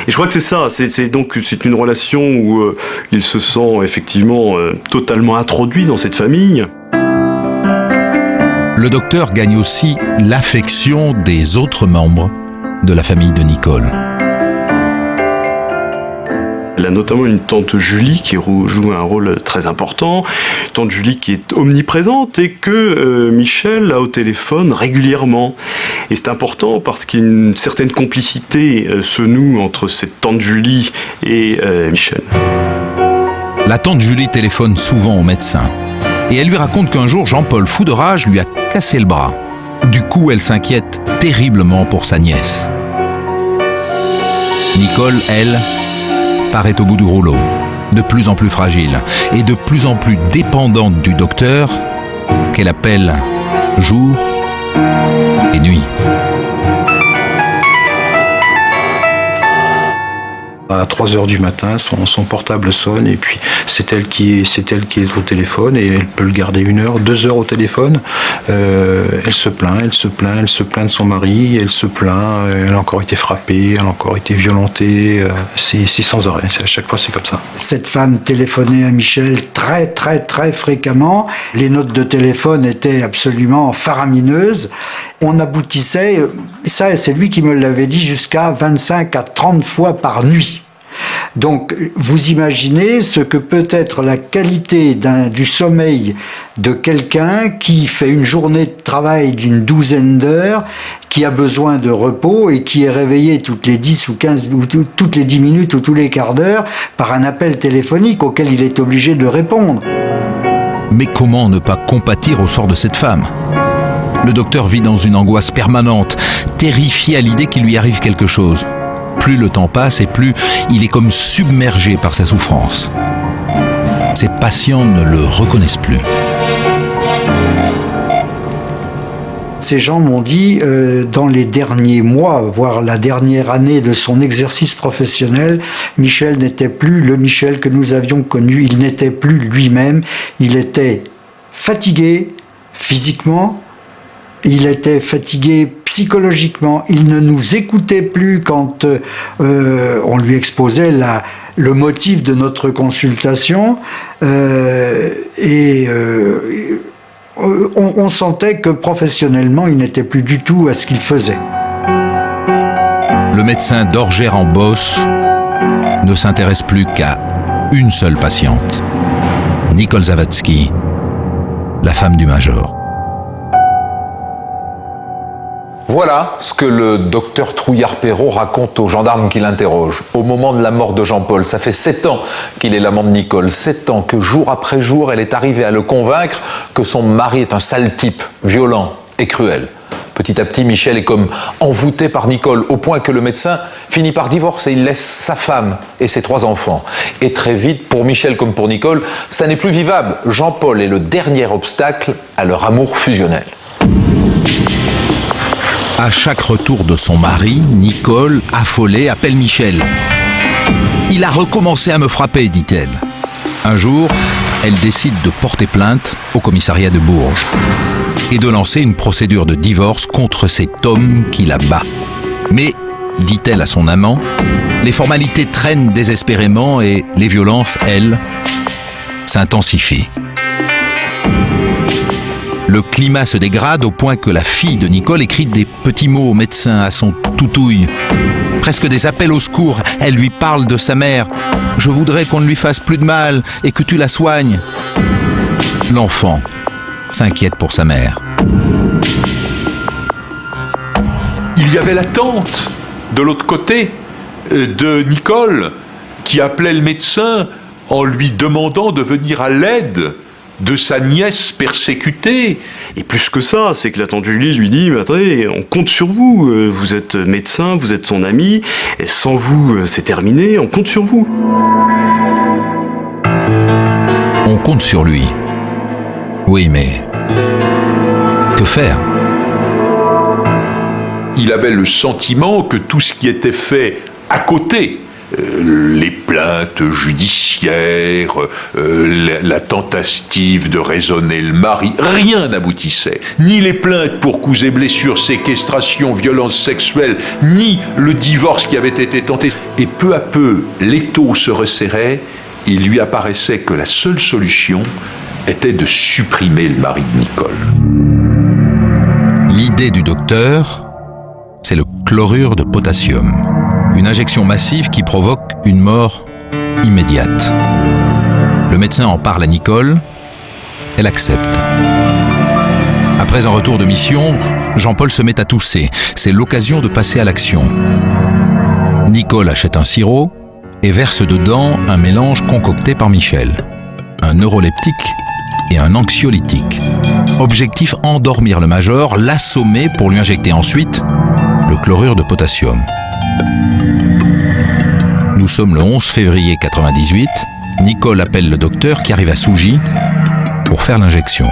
Et je crois que c'est ça. C'est une relation où il se sent effectivement totalement introduit dans cette famille. Le docteur gagne aussi l'affection des autres membres de la famille de Nicole. Elle a notamment une tante Julie qui joue un rôle très important, tante Julie qui est omniprésente et que Michel a au téléphone régulièrement. Et c'est important parce qu'une certaine complicité se noue entre cette tante Julie et Michel. La tante Julie téléphone souvent au médecin et elle lui raconte qu'un jour Jean-Paul, fou de rage, lui a cassé le bras. Du coup, elle s'inquiète terriblement pour sa nièce. Nicole, elle, paraît au bout du rouleau, de plus en plus fragile et de plus en plus dépendante du docteur qu'elle appelle jour et nuit. À 3h du matin, son portable sonne et puis c'est elle qui est au téléphone et elle peut le garder 1 heure, 2 heures au téléphone. Elle se plaint de son mari, elle se plaint, elle a encore été frappée, elle a encore été violentée. C'est sans arrêt, à chaque fois c'est comme ça. Cette femme téléphonait à Michel très très très fréquemment. Les notes de téléphone étaient absolument faramineuses. On aboutissait, ça c'est lui qui me l'avait dit, jusqu'à 25 à 30 fois par nuit. Donc vous imaginez ce que peut être la qualité du sommeil de quelqu'un qui fait une journée de travail d'une 12aine d'heures, qui a besoin de repos et qui est réveillé toutes les 10 ou 15 ou toutes les 10 minutes ou tous les quarts d'heure par un appel téléphonique auquel il est obligé de répondre. Mais comment ne pas compatir au sort de cette femme ? Le docteur vit dans une angoisse permanente, terrifié à l'idée qu'il lui arrive quelque chose. Plus le temps passe et plus il est comme submergé par sa souffrance. Ses patients ne le reconnaissent plus. Ces gens m'ont dit, dans les derniers mois, voire la dernière année de son exercice professionnel, Michel n'était plus le Michel que nous avions connu, il n'était plus lui-même, il était fatigué physiquement, il était fatigué psychologiquement, il ne nous écoutait plus quand on lui exposait le motif de notre consultation on sentait que professionnellement il n'était plus du tout à ce qu'il faisait. Le médecin d'Orgères en Beauce ne s'intéresse plus qu'à une seule patiente, Nicole Zawadzki, la femme du major. Voilà ce que le docteur Trouillard-Perrault raconte aux gendarmes qui l'interrogent. Au moment de la mort de Jean-Paul, ça fait 7 ans qu'il est l'amant de Nicole. 7 ans que jour après jour, elle est arrivée à le convaincre que son mari est un sale type, violent et cruel. Petit à petit, Michel est comme envoûté par Nicole, au point que le médecin finit par divorcer. Il laisse sa femme et ses 3 enfants. Et très vite, pour Michel comme pour Nicole, ça n'est plus vivable. Jean-Paul est le dernier obstacle à leur amour fusionnel. À chaque retour de son mari, Nicole, affolée, appelle Michel. « Il a recommencé à me frapper », dit-elle. Un jour, elle décide de porter plainte au commissariat de Bourges et de lancer une procédure de divorce contre cet homme qui la bat. Mais, dit-elle à son amant, les formalités traînent désespérément et les violences, elles, s'intensifient. Le climat se dégrade au point que la fille de Nicole écrit des petits mots au médecin à son toutouille. Presque des appels au secours. Elle lui parle de sa mère. « Je voudrais qu'on ne lui fasse plus de mal et que tu la soignes. » L'enfant s'inquiète pour sa mère. Il y avait la tante de l'autre côté de Nicole qui appelait le médecin en lui demandant de venir à l'aide de sa nièce persécutée. Et plus que ça, c'est que la tante Julie lui dit « Mais attendez, on compte sur vous, vous êtes médecin, vous êtes son ami, et sans vous, c'est terminé, on compte sur vous. » On compte sur lui. Oui, mais que faire ? Il avait le sentiment que tout ce qui était fait à côté, les plaintes judiciaires, la tentative de raisonner le mari, rien n'aboutissait. Ni les plaintes pour coups et blessures, séquestration, violences sexuelles, ni le divorce qui avait été tenté. Et peu à peu, l'étau se resserrait, il lui apparaissait que la seule solution était de supprimer le mari de Nicole. L'idée du docteur, c'est le chlorure de potassium. Une injection massive qui provoque une mort immédiate. Le médecin en parle à Nicole, elle accepte. Après un retour de mission, Jean-Paul se met à tousser. C'est l'occasion de passer à l'action. Nicole achète un sirop et verse dedans un mélange concocté par Michel. Un neuroleptique et un anxiolytique. Objectif, endormir le major, l'assommer pour lui injecter ensuite le chlorure de potassium. Nous sommes le 11 février 98. Nicole appelle le docteur qui arrive à Sougy pour faire l'injection.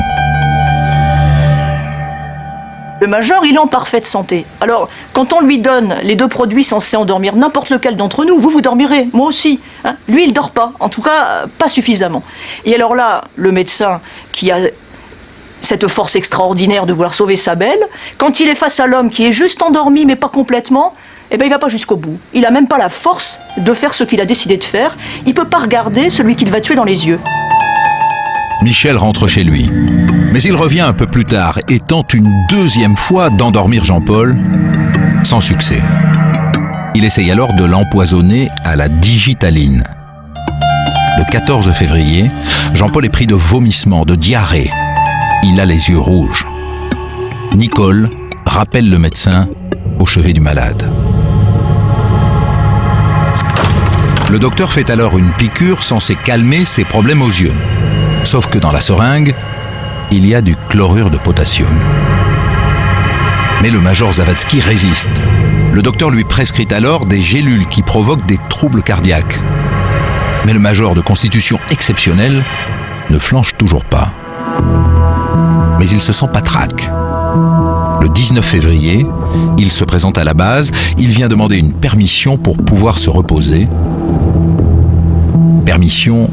Le major, il est en parfaite santé. Alors, quand on lui donne les 2 produits censés endormir n'importe lequel d'entre nous, vous dormirez, moi aussi. Hein. Lui, il dort pas, en tout cas, pas suffisamment. Et alors là, le médecin qui a cette force extraordinaire de vouloir sauver sa belle, quand il est face à l'homme qui est juste endormi, mais pas complètement, eh ben, il va pas jusqu'au bout. Il a même pas la force de faire ce qu'il a décidé de faire. Il peut pas regarder celui qu'il va tuer dans les yeux. Michel rentre chez lui. Mais il revient un peu plus tard et tente une 2e fois d'endormir Jean-Paul, sans succès. Il essaye alors de l'empoisonner à la digitaline. Le 14 février, Jean-Paul est pris de vomissements, de diarrhée. Il a les yeux rouges. Nicole rappelle le médecin au chevet du malade. Le docteur fait alors une piqûre censée calmer ses problèmes aux yeux. Sauf que dans la seringue, il y a du chlorure de potassium. Mais le major Zawadzki résiste. Le docteur lui prescrit alors des gélules qui provoquent des troubles cardiaques. Mais le major de constitution exceptionnelle ne flanche toujours pas. Mais il se sent patraque. Le 19 février, il se présente à la base, il vient demander une permission pour pouvoir se reposer. Permission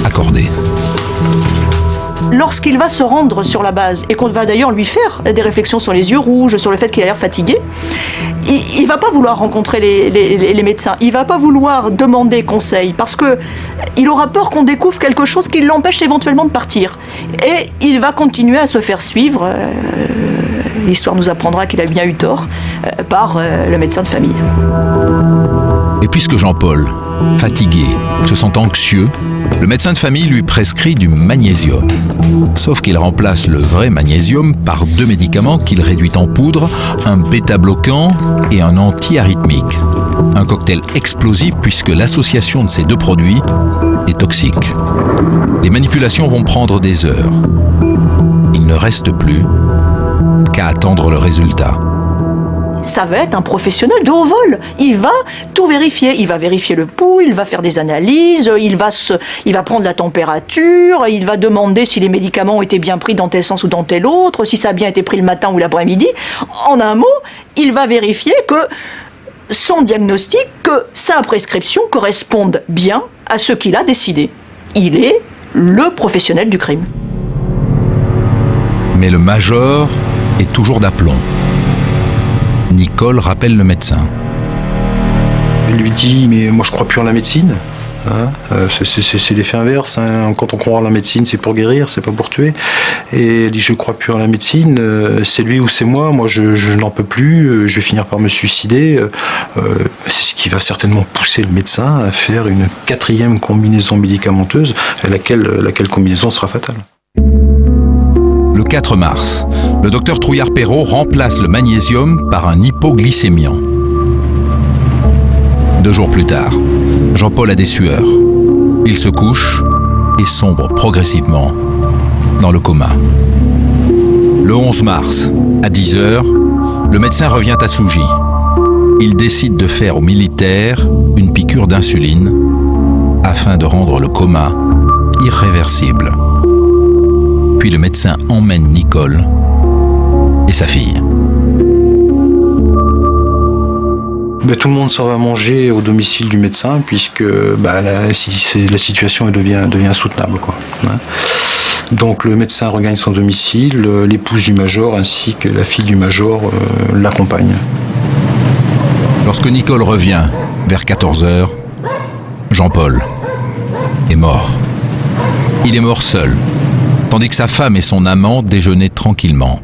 accordée. Lorsqu'il va se rendre sur la base, et qu'on va d'ailleurs lui faire des réflexions sur les yeux rouges, sur le fait qu'il a l'air fatigué, il va pas vouloir rencontrer les médecins, il va pas vouloir demander conseil, parce que il aura peur qu'on découvre quelque chose qui l'empêche éventuellement de partir. Et il va continuer à se faire suivre, l'histoire nous apprendra qu'il a bien eu tort, par le médecin de famille. Et puisque Jean-Paul, fatigué, se sent anxieux, le médecin de famille lui prescrit du magnésium. Sauf qu'il remplace le vrai magnésium par 2 médicaments qu'il réduit en poudre, un bêta-bloquant et un anti-arythmique. Un cocktail explosif puisque l'association de ces 2 produits est toxique. Les manipulations vont prendre des heures. Il ne reste plus qu'à attendre le résultat. Ça va être un professionnel de haut vol. Il va tout vérifier. Il va vérifier le pouls, il va faire des analyses, il va prendre la température, il va demander si les médicaments ont été bien pris dans tel sens ou dans tel autre, si ça a bien été pris le matin ou l'après-midi. En un mot, il va vérifier que son diagnostic, que sa prescription correspondent bien à ce qu'il a décidé. Il est le professionnel du crime. Mais le major est toujours d'aplomb. Nicole rappelle le médecin. Il lui dit « mais moi je crois plus en la médecine hein, c'est l'effet inverse, hein. Quand on croit en la médecine c'est pour guérir, c'est pas pour tuer. » Et elle dit « je crois plus en la médecine, c'est lui ou c'est moi, moi je n'en peux plus, je vais finir par me suicider. » C'est ce qui va certainement pousser le médecin à faire une 4e combinaison médicamenteuse, laquelle combinaison sera fatale. Le 4 mars, le docteur Trouillard-Perrault remplace le magnésium par un hypoglycémiant. 2 jours plus tard, Jean-Paul a des sueurs. Il se couche et sombre progressivement dans le coma. Le 11 mars, à 10h, le médecin revient à Sougy. Il décide de faire aux militaires une piqûre d'insuline afin de rendre le coma irréversible. Puis le médecin emmène Nicole et sa fille. Tout le monde s'en va manger au domicile du médecin puisque la situation devient insoutenable, quoi. Donc le médecin regagne son domicile, l'épouse du major ainsi que la fille du major l'accompagnent. Lorsque Nicole revient vers 14h, Jean-Paul est mort. Il est mort seul, tandis que sa femme et son amant déjeunaient tranquillement.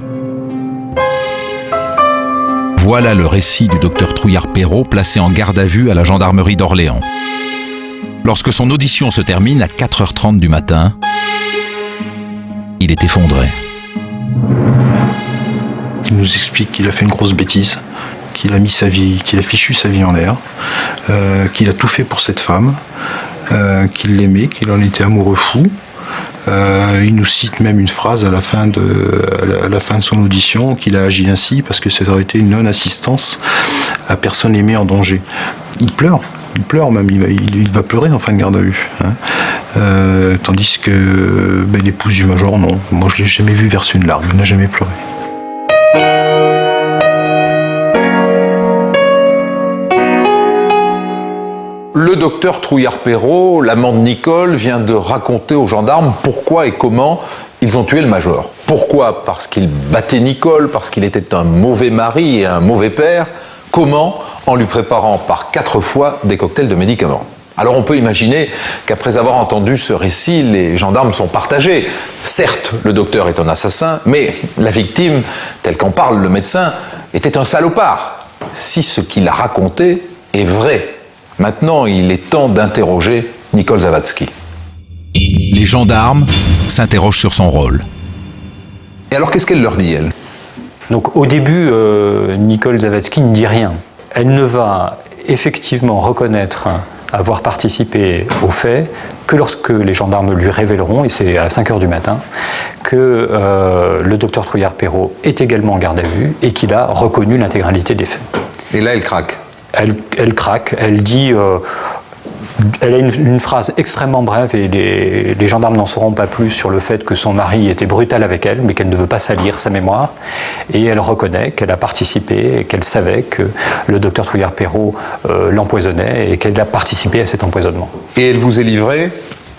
Voilà le récit du docteur Trouillard-Perrault placé en garde à vue à la gendarmerie d'Orléans. Lorsque son audition se termine à 4h30 du matin, il est effondré. Il nous explique qu'il a fait une grosse bêtise, qu'il a fichu sa vie en l'air, qu'il a tout fait pour cette femme, qu'il l'aimait, qu'il en était amoureux fou. Il nous cite même une phrase à la fin de son audition, qu'il a agi ainsi parce que ça aurait été une non-assistance à personne aimée en danger. Il pleure. Il pleure même, il va pleurer en fin de garde à vue. Tandis que l'épouse du major, non. Moi, je ne l'ai jamais vu verser une larme, il n'a jamais pleuré. Le docteur Trouillard-Perrault, l'amant de Nicole, vient de raconter aux gendarmes pourquoi et comment ils ont tué le major. Pourquoi? Parce qu'il battait Nicole, parce qu'il était un mauvais mari et un mauvais père. Comment? En lui préparant par 4 fois des cocktails de médicaments. Alors on peut imaginer qu'après avoir entendu ce récit, les gendarmes sont partagés. Certes, le docteur est un assassin, mais la victime, telle qu'en parle le médecin, était un salopard. Si ce qu'il a raconté est vrai. Maintenant, il est temps d'interroger Nicole Zawadzki. Les gendarmes s'interrogent sur son rôle. Et alors, qu'est-ce qu'elle leur dit, elle? Donc, au début, Nicole Zawadzki ne dit rien. Elle ne va effectivement reconnaître avoir participé aux faits que lorsque les gendarmes lui révéleront, et c'est à 5 h du matin, que le docteur Trouillard-Perrault est également en garde à vue et qu'il a reconnu l'intégralité des faits. Et là, elle craque. Elle craque, elle dit... elle a une phrase extrêmement brève et les gendarmes n'en sauront pas plus sur le fait que son mari était brutal avec elle, mais qu'elle ne veut pas salir sa mémoire. Et elle reconnaît qu'elle a participé et qu'elle savait que le docteur Trouillard-Perrault l'empoisonnait et qu'elle a participé à cet empoisonnement. Et elle vous est livrée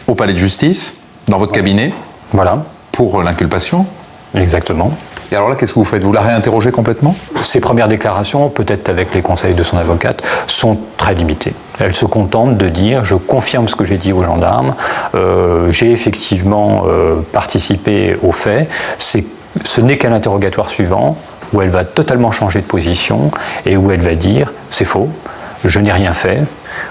au palais de justice, dans votre cabinet. Voilà. Pour l'inculpation. Exactement. Et alors là, qu'est-ce que vous faites? Vous la réinterrogez complètement? Ses premières déclarations, peut-être avec les conseils de son avocate, sont très limitées. Elle se contente de dire « je confirme ce que j'ai dit aux gendarmes, j'ai effectivement participé aux faits ». Ce n'est qu'à l'interrogatoire suivant où elle va totalement changer de position et où elle va dire « c'est faux, je n'ai rien fait ».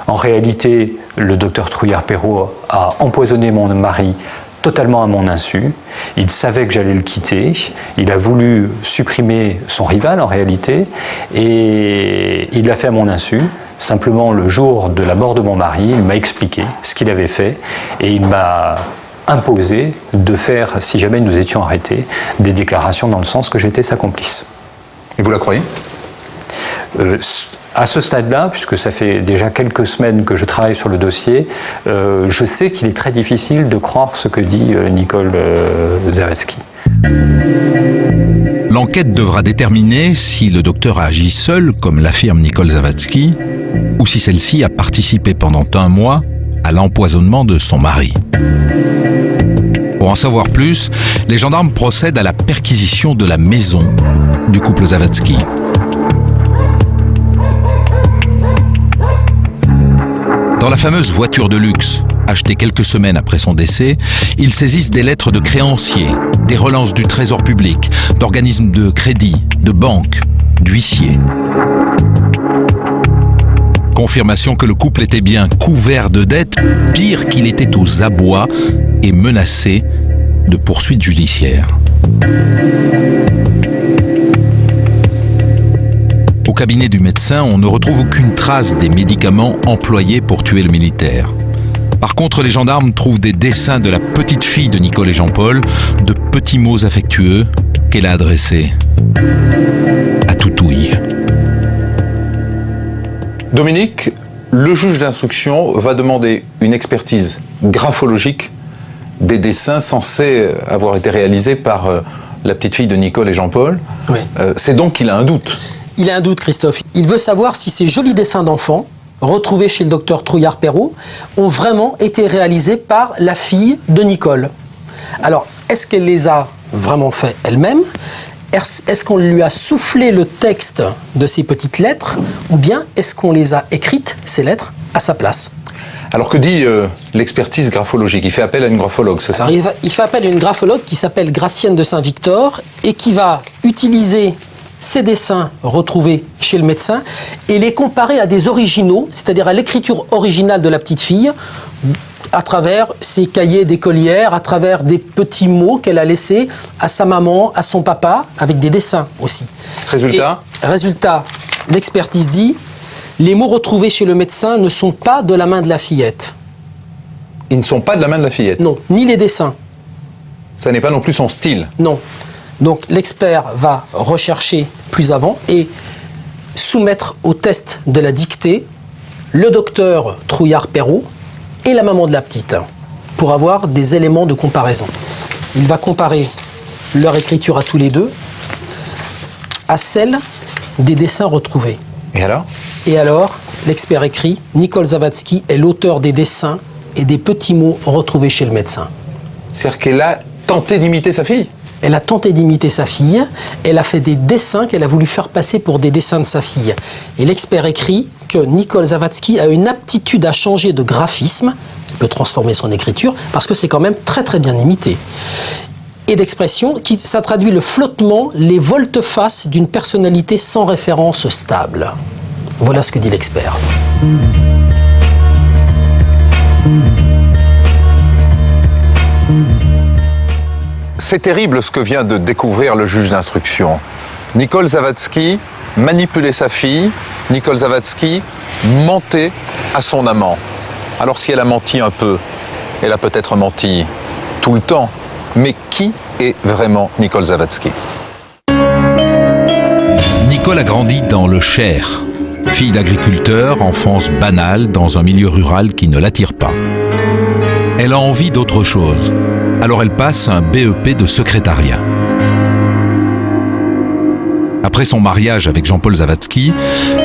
En réalité, le docteur Trouillard-Perrault a empoisonné mon mari totalement à mon insu. Il savait que j'allais le quitter. Il a voulu supprimer son rival en réalité et il l'a fait à mon insu. Simplement, le jour de la mort de mon mari, il m'a expliqué ce qu'il avait fait et il m'a imposé de faire, si jamais nous étions arrêtés, des déclarations dans le sens que j'étais sa complice. Et vous la croyez? À ce stade-là, puisque ça fait déjà quelques semaines que je travaille sur le dossier, je sais qu'il est très difficile de croire ce que dit Nicole Zawadzki. L'enquête devra déterminer si le docteur a agi seul, comme l'affirme Nicole Zawadzki, ou si celle-ci a participé pendant 1 mois à l'empoisonnement de son mari. Pour en savoir plus, les gendarmes procèdent à la perquisition de la maison du couple Zawadzki. Dans la fameuse voiture de luxe, achetée quelques semaines après son décès, ils saisissent des lettres de créanciers, des relances du trésor public, d'organismes de crédit, de banques, d'huissiers. Confirmation que le couple était bien couvert de dettes, pire qu'il était aux abois et menacé de poursuites judiciaires. Au cabinet du médecin, on ne retrouve aucune trace des médicaments employés pour tuer le militaire. Par contre, les gendarmes trouvent des dessins de la petite fille de Nicole et Jean-Paul, de petits mots affectueux qu'elle a adressés à Toutouille. Dominique, le juge d'instruction va demander une expertise graphologique des dessins censés avoir été réalisés par la petite fille de Nicole et Jean-Paul. Oui. C'est donc qu'il a un doute. Il a un doute, Christophe. Il veut savoir si ces jolis dessins d'enfants, retrouvés chez le docteur Trouillard-Perrault, ont vraiment été réalisés par la fille de Nicole. Alors, est-ce qu'elle les a vraiment fait elle-même? Est-ce qu'on lui a soufflé le texte de ces petites lettres? Ou bien est-ce qu'on les a écrites, ces lettres, à sa place? Alors que dit l'expertise graphologique? Il fait appel à une graphologue, c'est ça? Il fait appel à une graphologue qui s'appelle Gracienne de Saint-Victor et qui va utiliser ces dessins retrouvés chez le médecin et les comparer à des originaux, c'est-à-dire à l'écriture originale de la petite fille, à travers ses cahiers d'écolière, à travers des petits mots qu'elle a laissés à sa maman, à son papa, avec des dessins aussi. Résultat, l'expertise dit, les mots retrouvés chez le médecin ne sont pas de la main de la fillette. Ils ne sont pas de la main de la fillette? Non, ni les dessins. Ça n'est pas non plus son style? Non. Donc l'expert va rechercher plus avant et soumettre au test de la dictée le docteur Trouillard-Perrault et la maman de la petite pour avoir des éléments de comparaison. Il va comparer leur écriture à tous les deux à celle des dessins retrouvés. Et alors, l'expert écrit, Nicole Zawadzki est l'auteur des dessins et des petits mots retrouvés chez le médecin. C'est-à-dire qu'elle a tenté d'imiter sa fille? Elle a tenté d'imiter sa fille, elle a fait des dessins qu'elle a voulu faire passer pour des dessins de sa fille. Et l'expert écrit que Nicole Zawadzki a une aptitude à changer de graphisme, elle peut transformer son écriture, parce que c'est quand même très très bien imité. Et d'expression, ça traduit le flottement, les volte-face d'une personnalité sans référence stable. Voilà ce que dit l'expert. C'est terrible ce que vient de découvrir le juge d'instruction. Nicole Zawadzki manipulait sa fille, Nicole Zawadzki mentait à son amant. Alors si elle a menti un peu, elle a peut-être menti tout le temps. Mais qui est vraiment Nicole Zawadzki? Nicole a grandi dans le Cher. Fille d'agriculteur, enfance banale dans un milieu rural qui ne l'attire pas. Elle a envie d'autre chose. Alors elle passe un BEP de secrétariat. Après son mariage avec Jean-Paul Zawadzki,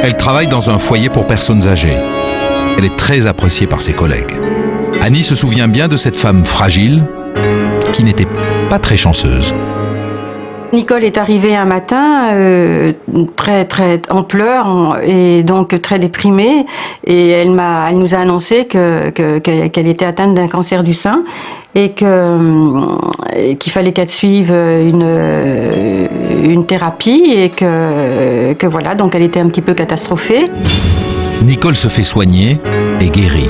elle travaille dans un foyer pour personnes âgées. Elle est très appréciée par ses collègues. Annie se souvient bien de cette femme fragile qui n'était pas très chanceuse. Nicole est arrivée un matin très en pleurs et donc très déprimée, et elle nous a annoncé qu'elle était atteinte d'un cancer du sein et qu'il fallait qu'elle suive une thérapie et que voilà, donc elle était un petit peu catastrophée. Nicole se fait soigner et guérit.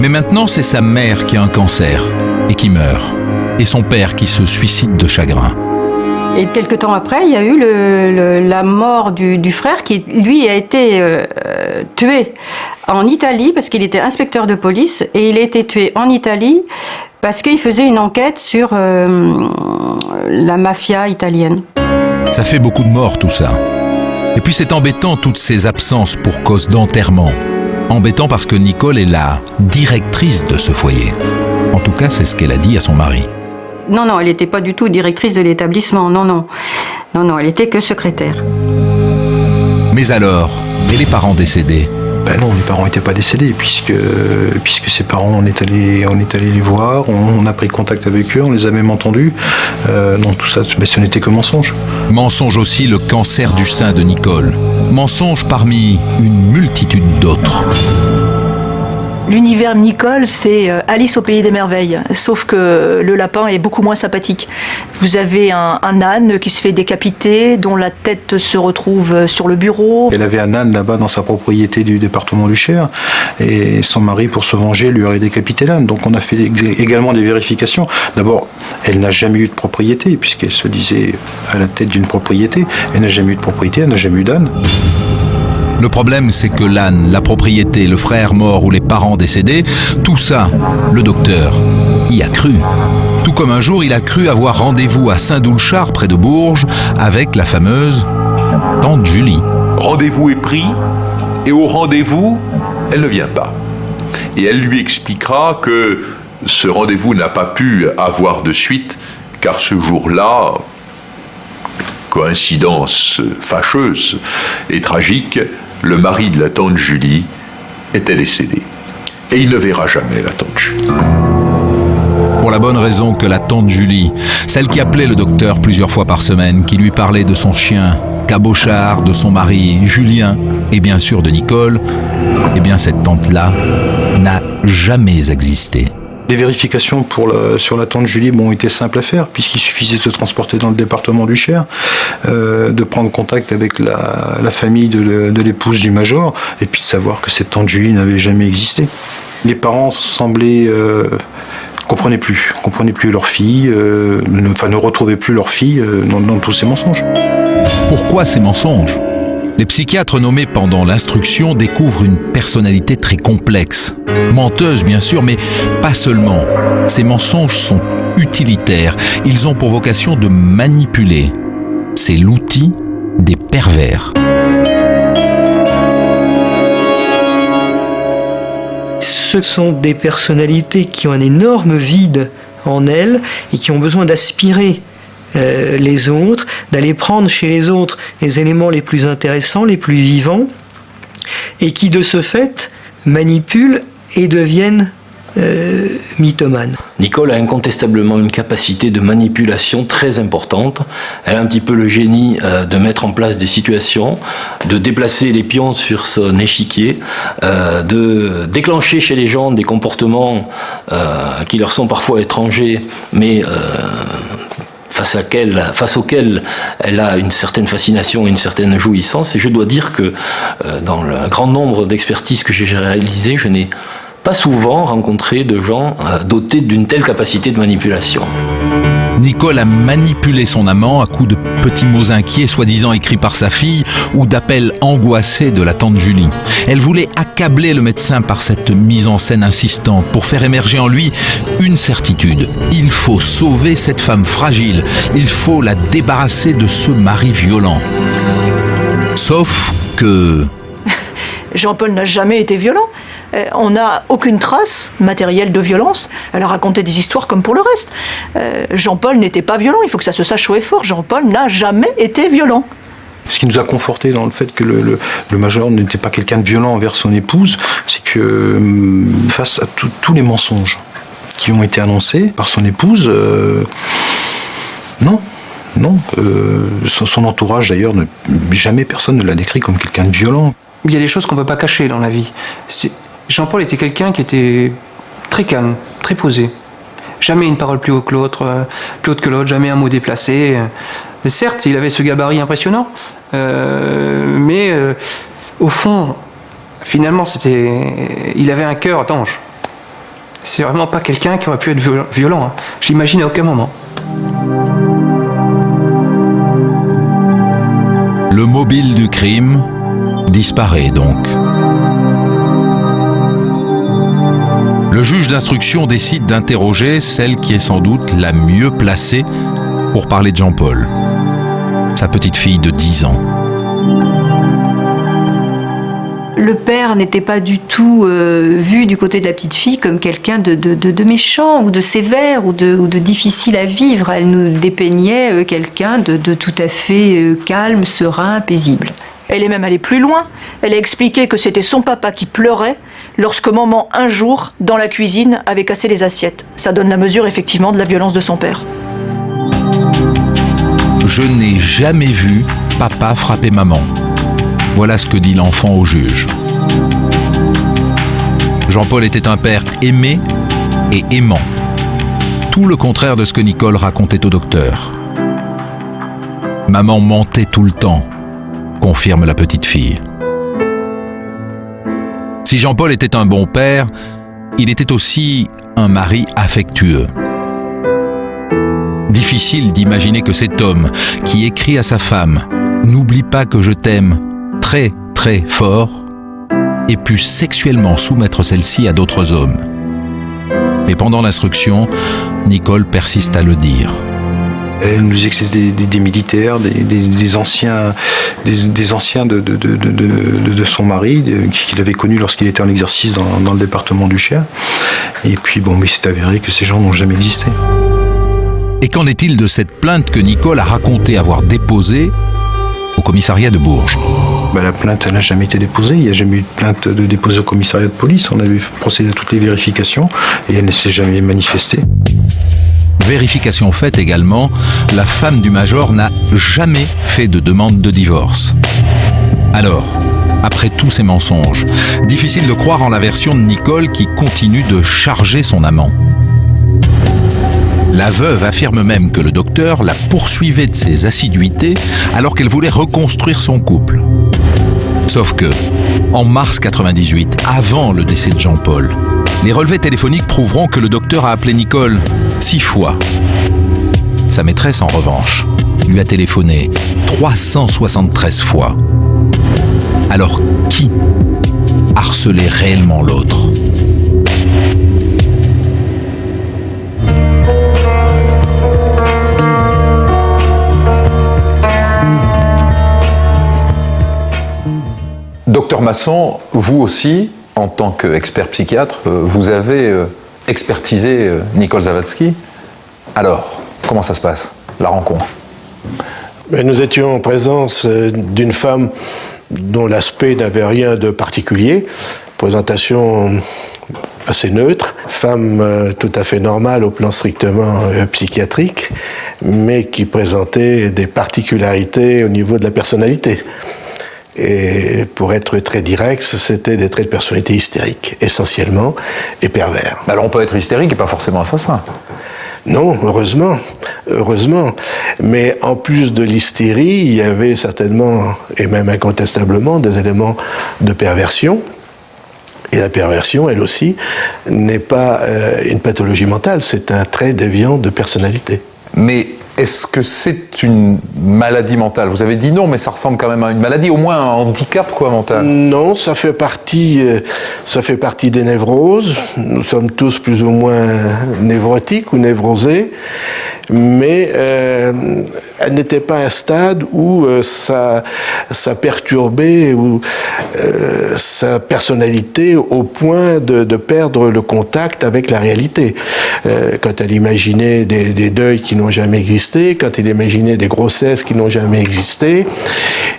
Mais maintenant, c'est sa mère qui a un cancer et qui meurt, et son père qui se suicide de chagrin. Et quelques temps après, il y a eu la mort du frère qui, lui, a été tué en Italie parce qu'il était inspecteur de police, et il a été tué en Italie parce qu'il faisait une enquête sur la mafia italienne. Ça fait beaucoup de morts tout ça. Et puis c'est embêtant toutes ces absences pour cause d'enterrement. Embêtant parce que Nicole est la directrice de ce foyer. En tout cas, c'est ce qu'elle a dit à son mari. Non, elle n'était pas du tout directrice de l'établissement, non, elle était que secrétaire. Mais alors, et les parents décédés? Ben non, les parents n'étaient pas décédés, puisque ses parents, on est allé les voir, on a pris contact avec eux, on les a même entendus. Donc tout ça, ce n'était que mensonge. Mensonge aussi le cancer du sein de Nicole. Mensonge parmi une multitude d'autres. L'univers Nicole, c'est Alice au pays des merveilles, sauf que le lapin est beaucoup moins sympathique. Vous avez un âne qui se fait décapiter, dont la tête se retrouve sur le bureau. Elle avait un âne là-bas dans sa propriété du département du Cher, et son mari, pour se venger, lui aurait décapité l'âne. Donc on a fait également des vérifications. D'abord, elle n'a jamais eu de propriété, puisqu'elle se disait à la tête d'une propriété. Elle n'a jamais eu de propriété, elle n'a jamais eu d'âne. Le problème, c'est que l'âne, la propriété, le frère mort ou les parents décédés, tout ça, le docteur y a cru. Tout comme un jour, il a cru avoir rendez-vous à Saint-Doulchard, près de Bourges, avec la fameuse tante Julie. Rendez-vous est pris, et au rendez-vous, elle ne vient pas. Et elle lui expliquera que ce rendez-vous n'a pas pu avoir de suite, car ce jour-là, coïncidence fâcheuse et tragique, le mari de la tante Julie était décédé. Et il ne verra jamais la tante Julie. Pour la bonne raison que la tante Julie, celle qui appelait le docteur plusieurs fois par semaine, qui lui parlait de son chien Cabochard, de son mari Julien et bien sûr de Nicole, eh bien cette tante-là n'a jamais existé. Les vérifications sur la tante Julie ont été simples à faire, puisqu'il suffisait de se transporter dans le département du Cher, de prendre contact avec la famille de l'épouse du major, et puis de savoir que cette tante Julie n'avait jamais existé. Les parents semblaient comprenaient plus leur fille, ne retrouvaient plus leur fille dans tous ces mensonges. Pourquoi ces mensonges ? Les psychiatres nommés pendant l'instruction découvrent une personnalité très complexe. Menteuse, bien sûr, mais pas seulement. Ces mensonges sont utilitaires. Ils ont pour vocation de manipuler. C'est l'outil des pervers. Ce sont des personnalités qui ont un énorme vide en elles et qui ont besoin d'aspirer les autres, d'aller prendre chez les autres les éléments les plus intéressants, les plus vivants, et qui de ce fait manipulent et deviennent mythomanes. Nicole a incontestablement une capacité de manipulation très importante. Elle a un petit peu le génie de mettre en place des situations, de déplacer les pions sur son échiquier, de déclencher chez les gens des comportements qui leur sont parfois étrangers, mais face auquel elle a une certaine fascination et une certaine jouissance. Et je dois dire que dans le grand nombre d'expertises que j'ai réalisées, je n'ai pas souvent rencontré de gens dotés d'une telle capacité de manipulation. Nicole a manipulé son amant à coups de petits mots inquiets soi-disant écrits par sa fille ou d'appels angoissés de la tante Julie. Elle voulait accabler le médecin par cette mise en scène insistante pour faire émerger en lui une certitude. Il faut sauver cette femme fragile. Il faut la débarrasser de ce mari violent. Sauf que... Jean-Paul n'a jamais été violent. On n'a aucune trace matérielle de violence. Elle a raconté des histoires comme pour le reste. Jean-Paul n'était pas violent, il faut que ça se sache haut et fort. Jean-Paul n'a jamais été violent. Ce qui nous a conforté dans le fait que le major n'était pas quelqu'un de violent envers son épouse, c'est que face à tous les mensonges qui ont été annoncés par son épouse, non. Son entourage d'ailleurs, jamais personne ne l'a décrit comme quelqu'un de violent. Il y a des choses qu'on ne peut pas cacher dans la vie. Jean-Paul était quelqu'un qui était très calme, très posé. Jamais une parole plus haute que l'autre, jamais un mot déplacé. Certes, il avait ce gabarit impressionnant, mais au fond, finalement, il avait un cœur d'ange. C'est vraiment pas quelqu'un qui aurait pu être violent. Hein. Je l'imagine à aucun moment. Le mobile du crime disparaît donc. Le juge d'instruction décide d'interroger celle qui est sans doute la mieux placée pour parler de Jean-Paul, sa petite fille de 10 ans. Le père n'était pas du tout vu du côté de la petite fille comme quelqu'un de méchant ou de sévère ou de difficile à vivre. Elle nous dépeignait quelqu'un de tout à fait calme, serein, paisible. Elle est même allée plus loin. Elle a expliqué que c'était son papa qui pleurait lorsque maman, un jour, dans la cuisine, avait cassé les assiettes. Ça donne la mesure, effectivement, de la violence de son père. Je n'ai jamais vu papa frapper maman. Voilà ce que dit l'enfant au juge. Jean-Paul était un père aimé et aimant. Tout le contraire de ce que Nicole racontait au docteur. Maman mentait tout le temps, confirme la petite fille. Si Jean-Paul était un bon père, il était aussi un mari affectueux. Difficile d'imaginer que cet homme qui écrit à sa femme « N'oublie pas que je t'aime très très fort » ait pu sexuellement soumettre celle-ci à d'autres hommes. Mais pendant l'instruction, Nicole persiste à le dire. Elle nous disait que c'était des militaires, des anciens de son mari, qu'il avait connus lorsqu'il était en exercice dans le département du Cher. Et puis bon, mais il s'est avéré que ces gens n'ont jamais existé. Et qu'en est-il de cette plainte que Nicole a raconté avoir déposée au commissariat de Bourges? La plainte, elle n'a jamais été déposée. Il n'y a jamais eu de plainte déposée au commissariat de police. On avait procédé à toutes les vérifications et elle ne s'est jamais manifestée. Vérification faite également, la femme du major n'a jamais fait de demande de divorce. Alors, après tous ces mensonges, difficile de croire en la version de Nicole qui continue de charger son amant. La veuve affirme même que le docteur la poursuivait de ses assiduités alors qu'elle voulait reconstruire son couple. Sauf que, en mars 98, avant le décès de Jean-Paul, les relevés téléphoniques prouveront que le docteur a appelé Nicole 6 fois. Sa maîtresse, en revanche, lui a téléphoné 373 fois. Alors, qui harcelait réellement l'autre ? Docteur Masson, vous aussi, en tant qu'expert psychiatre, vous avez expertisé Nicole Zawadzki. Alors, comment ça se passe, la rencontre? Nous étions en présence d'une femme dont l'aspect n'avait rien de particulier, présentation assez neutre, femme tout à fait normale au plan strictement psychiatrique, mais qui présentait des particularités au niveau de la personnalité. Et pour être très direct, c'était des traits de personnalité hystériques, essentiellement, et pervers. Alors on peut être hystérique et pas forcément assassin. Non, heureusement. Mais en plus de l'hystérie, il y avait certainement, et même incontestablement, des éléments de perversion. Et la perversion, elle aussi, n'est pas une pathologie mentale, c'est un trait déviant de personnalité. Mais est-ce que c'est une maladie mentale? Vous avez dit non, mais ça ressemble quand même à une maladie, au moins un handicap mental. Non, ça fait partie des névroses. Nous sommes tous plus ou moins névrotiques ou névrosés, mais elle n'était pas à un stade où ça perturbait ou sa personnalité au point de perdre le contact avec la réalité. Quand elle imaginait des deuils qui n'ont jamais existé, quand il imaginait des grossesses qui n'ont jamais existé,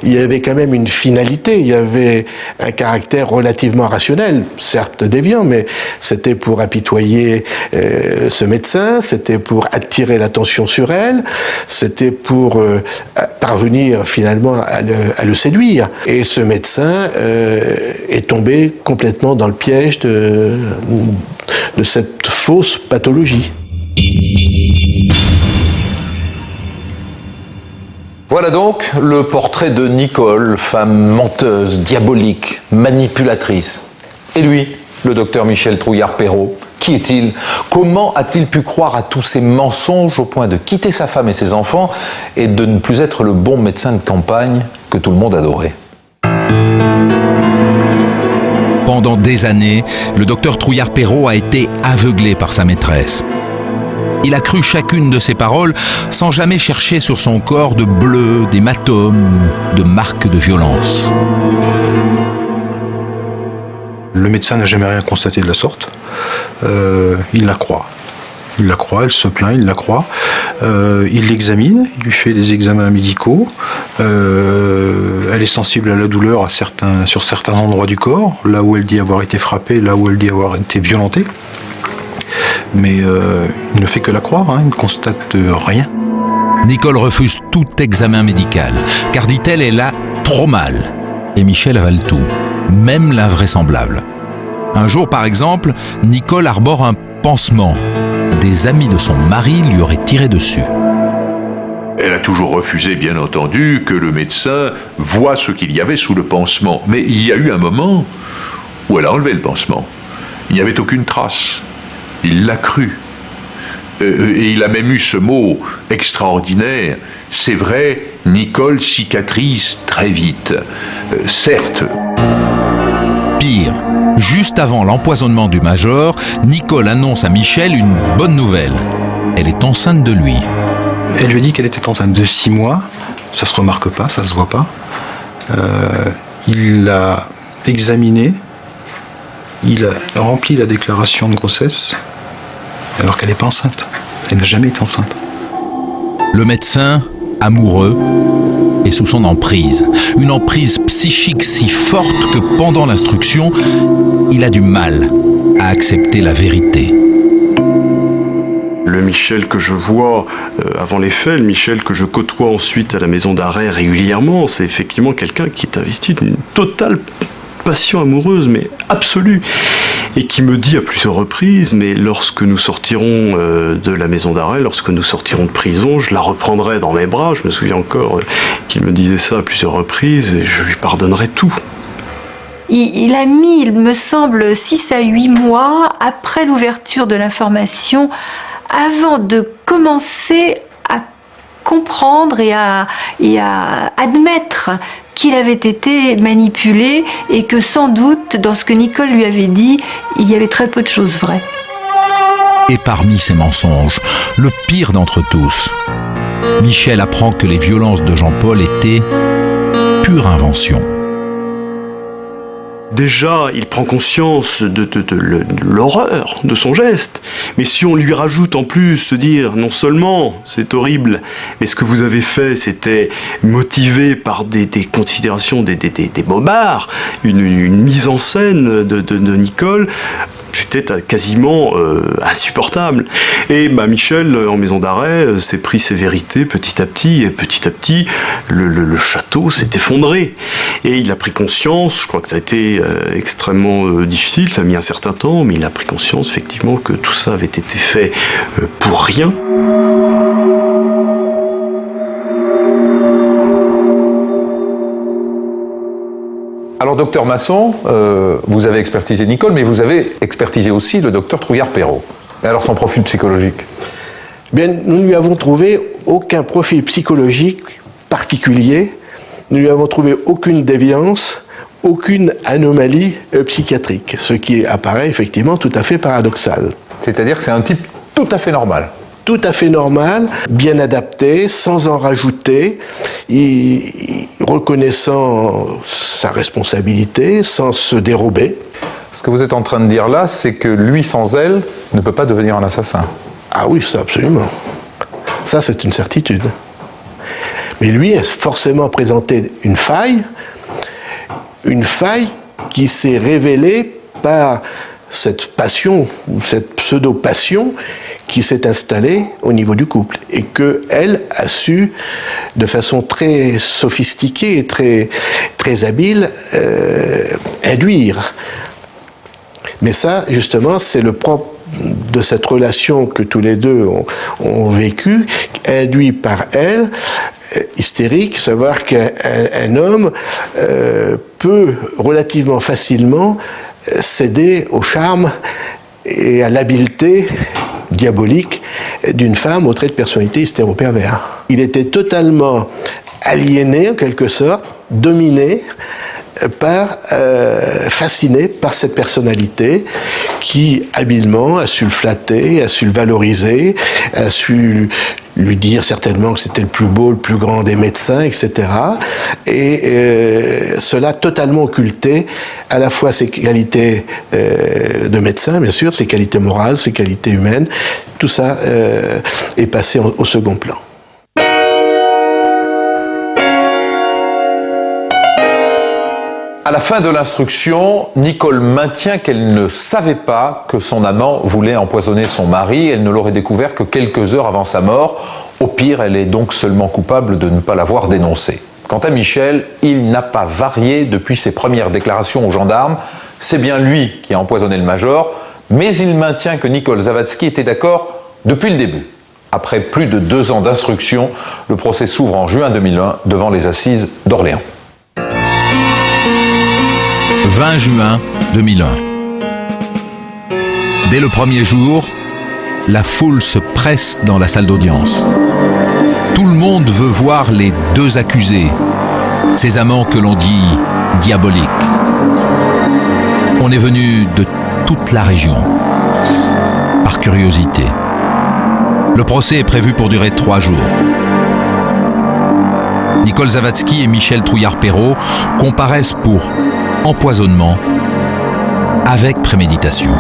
il y avait quand même une finalité, il y avait un caractère relativement rationnel, certes déviant, mais c'était pour apitoyer ce médecin, c'était pour attirer l'attention sur elle, c'était pour parvenir finalement à le séduire. Et ce médecin est tombé complètement dans le piège de cette fausse pathologie. Voilà donc le portrait de Nicole, femme menteuse, diabolique, manipulatrice. Et lui, le docteur Michel Trouillard-Perrault, qui est-il? Comment a-t-il pu croire à tous ces mensonges au point de quitter sa femme et ses enfants et de ne plus être le bon médecin de campagne que tout le monde adorait? Pendant des années, le docteur Trouillard-Perrault a été aveuglé par sa maîtresse. Il a cru chacune de ses paroles sans jamais chercher sur son corps de bleus, d'hématomes, de marques de violence. Le médecin n'a jamais rien constaté de la sorte. Il la croit. Il la croit, elle se plaint, il la croit. Il l'examine, il lui fait des examens médicaux. Elle est sensible à la douleur sur certains endroits du corps, là où elle dit avoir été frappée, là où elle dit avoir été violentée. Mais il ne fait que la croire, il ne constate rien. Nicole refuse tout examen médical, car dit-elle, elle a trop mal. Et Michel avale tout, même l'invraisemblable. Un jour, par exemple, Nicole arbore un pansement. Des amis de son mari lui auraient tiré dessus. Elle a toujours refusé, bien entendu, que le médecin voie ce qu'il y avait sous le pansement. Mais il y a eu un moment où elle a enlevé le pansement. Il n'y avait aucune trace. Il l'a cru. Et il a même eu ce mot extraordinaire. C'est vrai, Nicole cicatrise très vite. Certes. Pire, juste avant l'empoisonnement du major, Nicole annonce à Michel une bonne nouvelle. Elle est enceinte de lui. Elle lui a dit qu'elle était enceinte de 6 mois. Ça se remarque pas, ça se voit pas. Il l'a examinée. Il a rempli la déclaration de grossesse alors qu'elle n'est pas enceinte. Elle n'a jamais été enceinte. Le médecin, amoureux, est sous son emprise. Une emprise psychique si forte que pendant l'instruction, il a du mal à accepter la vérité. Le Michel que je vois avant les faits, le Michel que je côtoie ensuite à la maison d'arrêt régulièrement, c'est effectivement quelqu'un qui est investi d'une totale passion amoureuse, mais absolue, et qui me dit à plusieurs reprises, mais lorsque nous sortirons de la maison d'arrêt, lorsque nous sortirons de prison, je la reprendrai dans mes bras. Je me souviens encore qu'il me disait ça à plusieurs reprises, et je lui pardonnerai tout. Il a mis, il me semble, 6 à 8 mois après l'ouverture de l'information, avant de commencer à comprendre et à admettre qu'il avait été manipulé et que sans doute, dans ce que Nicole lui avait dit, il y avait très peu de choses vraies. Et parmi ces mensonges, le pire d'entre tous, Michel apprend que les violences de Jean-Paul étaient pure invention. Déjà, il prend conscience de l'horreur de son geste. Mais si on lui rajoute en plus de dire, non seulement c'est horrible, mais ce que vous avez fait, c'était motivé par des considérations, des bobards, une mise en scène de Nicole, c'était quasiment insupportable. Et Michel, en maison d'arrêt, s'est pris ses vérités petit à petit, et petit à petit, le château s'est effondré. Et il a pris conscience, je crois que ça a été extrêmement difficile, ça a mis un certain temps, mais il a pris conscience effectivement que tout ça avait été fait pour rien. Alors, docteur Masson, vous avez expertisé Nicole, mais vous avez expertisé aussi le docteur Trouillard-Perrault. Et alors, son profil psychologique? Bien, nous ne lui avons trouvé aucun profil psychologique particulier. Nous ne lui avons trouvé aucune déviance, aucune anomalie psychiatrique, ce qui apparaît effectivement tout à fait paradoxal. C'est-à-dire que c'est un type tout à fait normal? Tout à fait normal, bien adapté, sans en rajouter, reconnaissant sa responsabilité, sans se dérober. Ce que vous êtes en train de dire là, c'est que lui, sans elle, ne peut pas devenir un assassin. Ah oui, ça absolument. Ça, c'est une certitude. Mais lui a forcément présenté une faille qui s'est révélée par cette passion, ou cette pseudo-passion, qui s'est installée au niveau du couple et qu'elle a su, de façon très sophistiquée et très habile, induire. Mais ça, justement, c'est le propre de cette relation que tous les deux ont vécue, induit par elle, hystérique, savoir qu'un homme peut relativement facilement céder au charme et à l'habileté diabolique d'une femme au trait de personnalité hystéro-pervers. Il était totalement aliéné, en quelque sorte, dominé fasciné par cette personnalité qui, habilement, a su le flatter, a su le valoriser, a su lui dire certainement que c'était le plus beau, le plus grand des médecins, etc. Et cela totalement occulté à la fois ses qualités de médecin, bien sûr, ses qualités morales, ses qualités humaines. Tout ça est passé au second plan. À la fin de l'instruction, Nicole maintient qu'elle ne savait pas que son amant voulait empoisonner son mari. Elle ne l'aurait découvert que quelques heures avant sa mort. Au pire, elle est donc seulement coupable de ne pas l'avoir dénoncé. Quant à Michel, il n'a pas varié depuis ses premières déclarations aux gendarmes. C'est bien lui qui a empoisonné le major, mais il maintient que Nicole Zawadzki était d'accord depuis le début. Après plus de 2 ans d'instruction, le procès s'ouvre en juin 2001 devant les assises d'Orléans. 20 juin 2001. Dès le premier jour, la foule se presse dans la salle d'audience. Tout le monde veut voir les 2 accusés, ces amants que l'on dit diaboliques. On est venu de toute la région, par curiosité. Le procès est prévu pour durer 3 jours. Nicole Zawadzki et Michel Trouillard-Perrault comparaissent pour empoisonnement avec préméditation.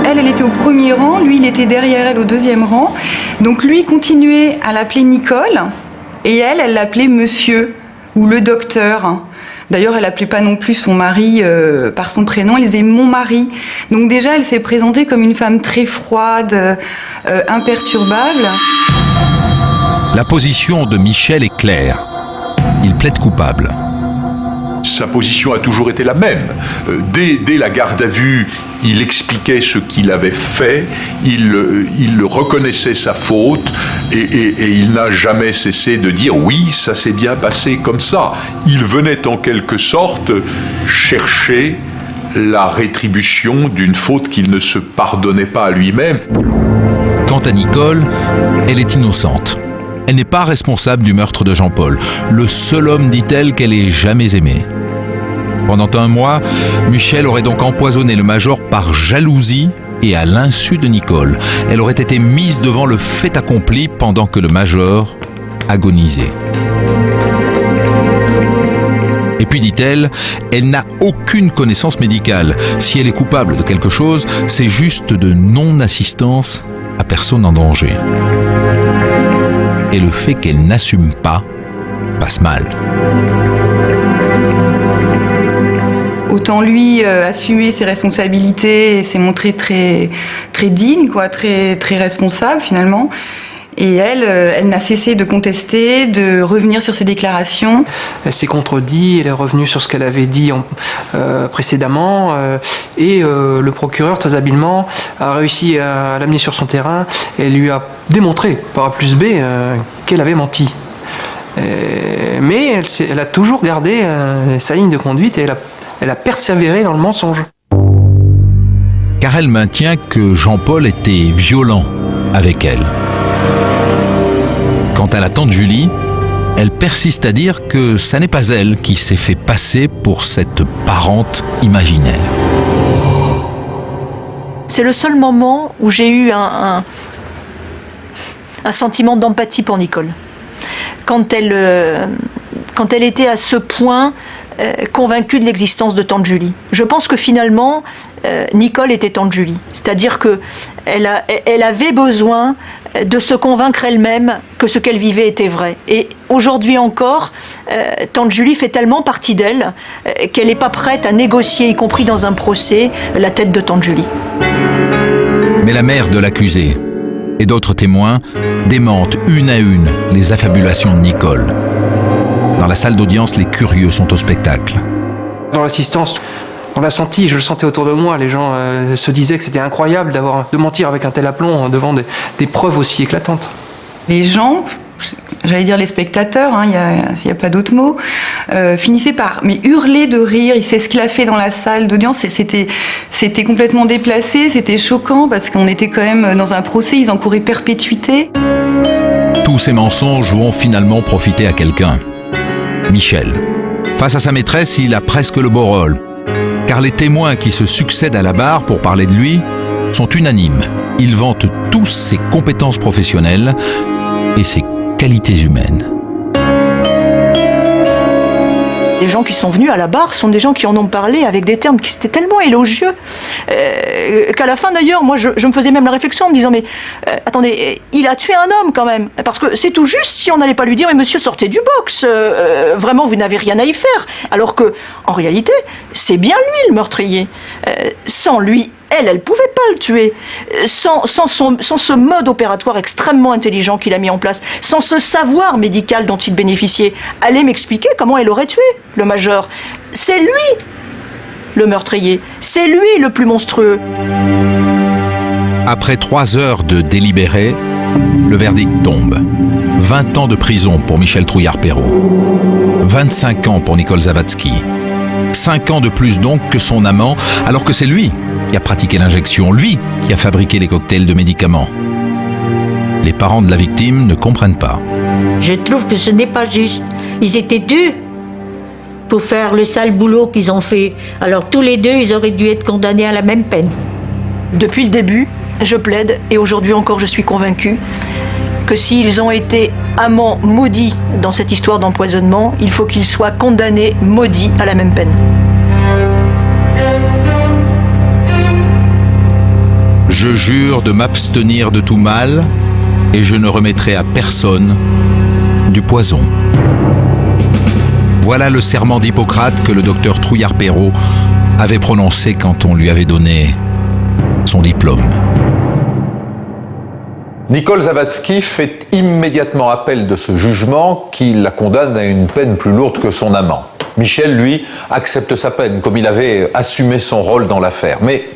Elle était au premier rang, lui il était derrière elle au 2e rang. Donc lui continuait à l'appeler Nicole et elle l'appelait monsieur ou le docteur. D'ailleurs, elle n'appelait pas non plus son mari par son prénom, elle disait mon mari. Donc déjà, elle s'est présentée comme une femme très froide, imperturbable. La position de Michel est claire. Il plaide coupable. Sa position a toujours été la même. Dès la garde à vue, il expliquait ce qu'il avait fait, il reconnaissait sa faute et il n'a jamais cessé de dire « oui, ça s'est bien passé comme ça ». Il venait en quelque sorte chercher la rétribution d'une faute qu'il ne se pardonnait pas à lui-même. Quant à Nicole, elle est innocente. Elle n'est pas responsable du meurtre de Jean-Paul. Le seul homme, dit-elle, qu'elle ait jamais aimé. Pendant 1 mois, Michel aurait donc empoisonné le major par jalousie et à l'insu de Nicole. Elle aurait été mise devant le fait accompli pendant que le major agonisait. Et puis, dit-elle, elle n'a aucune connaissance médicale. Si elle est coupable de quelque chose, c'est juste de non-assistance à personne en danger. Et le fait qu'elle n'assume pas passe mal. Autant lui assumer ses responsabilités et s'est montré très, très digne, quoi, très, très responsable finalement. Et elle n'a cessé de contester, de revenir sur ses déclarations. Elle s'est contredite, elle est revenue sur ce qu'elle avait dit précédemment. Et le procureur, très habilement, a réussi à l'amener sur son terrain et lui a démontré, par A plus B, qu'elle avait menti. Mais elle a toujours gardé sa ligne de conduite et elle a persévéré dans le mensonge. Car elle maintient que Jean-Paul était violent avec elle. Quant à la tante Julie, elle persiste à dire que ça n'est pas elle qui s'est fait passer pour cette parente imaginaire. C'est le seul moment où j'ai eu un sentiment d'empathie pour Nicole. Quand elle était à ce point convaincue de l'existence de tante Julie. Je pense que finalement, Nicole était tante Julie. C'est-à-dire qu'elle avait besoin de se convaincre elle-même que ce qu'elle vivait était vrai. Et aujourd'hui encore, tante Julie fait tellement partie d'elle qu'elle n'est pas prête à négocier, y compris dans un procès, la tête de tante Julie. Mais la mère de l'accusé et d'autres témoins démentent une à une les affabulations de Nicole. Dans la salle d'audience, les curieux sont au spectacle. Dans l'assistance, on l'a senti, je le sentais autour de moi. Les gens se disaient que c'était incroyable de mentir avec un tel aplomb devant des preuves aussi éclatantes. Les gens, j'allais dire les spectateurs, il n'y a pas d'autre mot, finissaient par hurler de rire. Il sait ce qu'il a fait dans la salle d'audience. C'était complètement déplacé, c'était choquant parce qu'on était quand même dans un procès, ils encouraient perpétuité. Tous ces mensonges vont finalement profiter à quelqu'un. Michel. Face à sa maîtresse, il a presque le beau rôle. Car les témoins qui se succèdent à la barre pour parler de lui sont unanimes. Ils vantent tous ses compétences professionnelles et ses qualités humaines. Les gens qui sont venus à la barre sont des gens qui en ont parlé avec des termes qui étaient tellement élogieux qu'à la fin d'ailleurs, moi je me faisais même la réflexion en me disant mais attendez, il a tué un homme quand même, parce que c'est tout juste si on n'allait pas lui dire mais monsieur sortez du box, vraiment vous n'avez rien à y faire, alors que en réalité c'est bien lui le meurtrier. Sans lui, elle pouvait pas le tuer. Sans ce mode opératoire extrêmement intelligent qu'il a mis en place, sans ce savoir médical dont il bénéficiait, allez m'expliquer comment elle aurait tué le major. C'est lui le meurtrier, c'est lui le plus monstrueux. Après 3 heures de délibéré, le verdict tombe. 20 ans de prison pour Michel Trouillard-Perrault. 25 ans pour Nicole Zawadzki. 5 ans de plus donc que son amant, alors que c'est lui qui a pratiqué l'injection, lui qui a fabriqué les cocktails de médicaments. Les parents de la victime ne comprennent pas. Je trouve que ce n'est pas juste. Ils étaient deux pour faire le sale boulot qu'ils ont fait. Alors tous les deux, ils auraient dû être condamnés à la même peine. Depuis le début, je plaide, et aujourd'hui encore je suis convaincue, que s'ils ont été amants maudits dans cette histoire d'empoisonnement, il faut qu'ils soient condamnés, maudits, à la même peine. Je jure de m'abstenir de tout mal et je ne remettrai à personne du poison. Voilà le serment d'Hippocrate que le docteur Trouillard-Perrault avait prononcé quand on lui avait donné son diplôme. Nicole Zawadzki fait immédiatement appel de ce jugement qui la condamne à une peine plus lourde que son amant. Michel, lui, accepte sa peine, comme il avait assumé son rôle dans l'affaire. Mais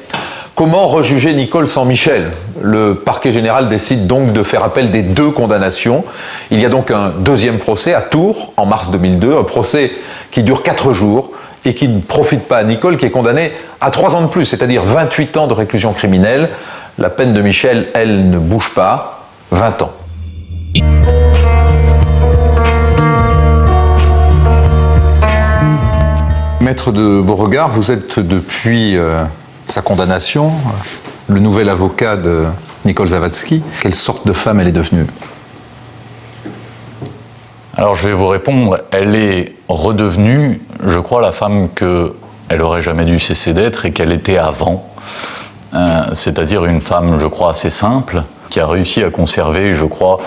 comment rejuger Nicole sans Michel? Le parquet général décide donc de faire appel des 2 condamnations. Il y a donc un deuxième procès à Tours, en mars 2002, un procès qui dure 4 jours et qui ne profite pas à Nicole, qui est condamnée à 3 ans de plus, c'est-à-dire 28 ans de réclusion criminelle. La peine de Michel, elle, ne bouge pas, 20 ans. Maître de Beauregard, vous êtes depuis sa condamnation le nouvel avocat de Nicole Zawadzki. Quelle sorte de femme elle est devenue? Alors je vais vous répondre, elle est redevenue, je crois, la femme qu'elle aurait jamais dû cesser d'être et qu'elle était avant. C'est-à-dire une femme, je crois, assez simple, qui a réussi à conserver, je crois,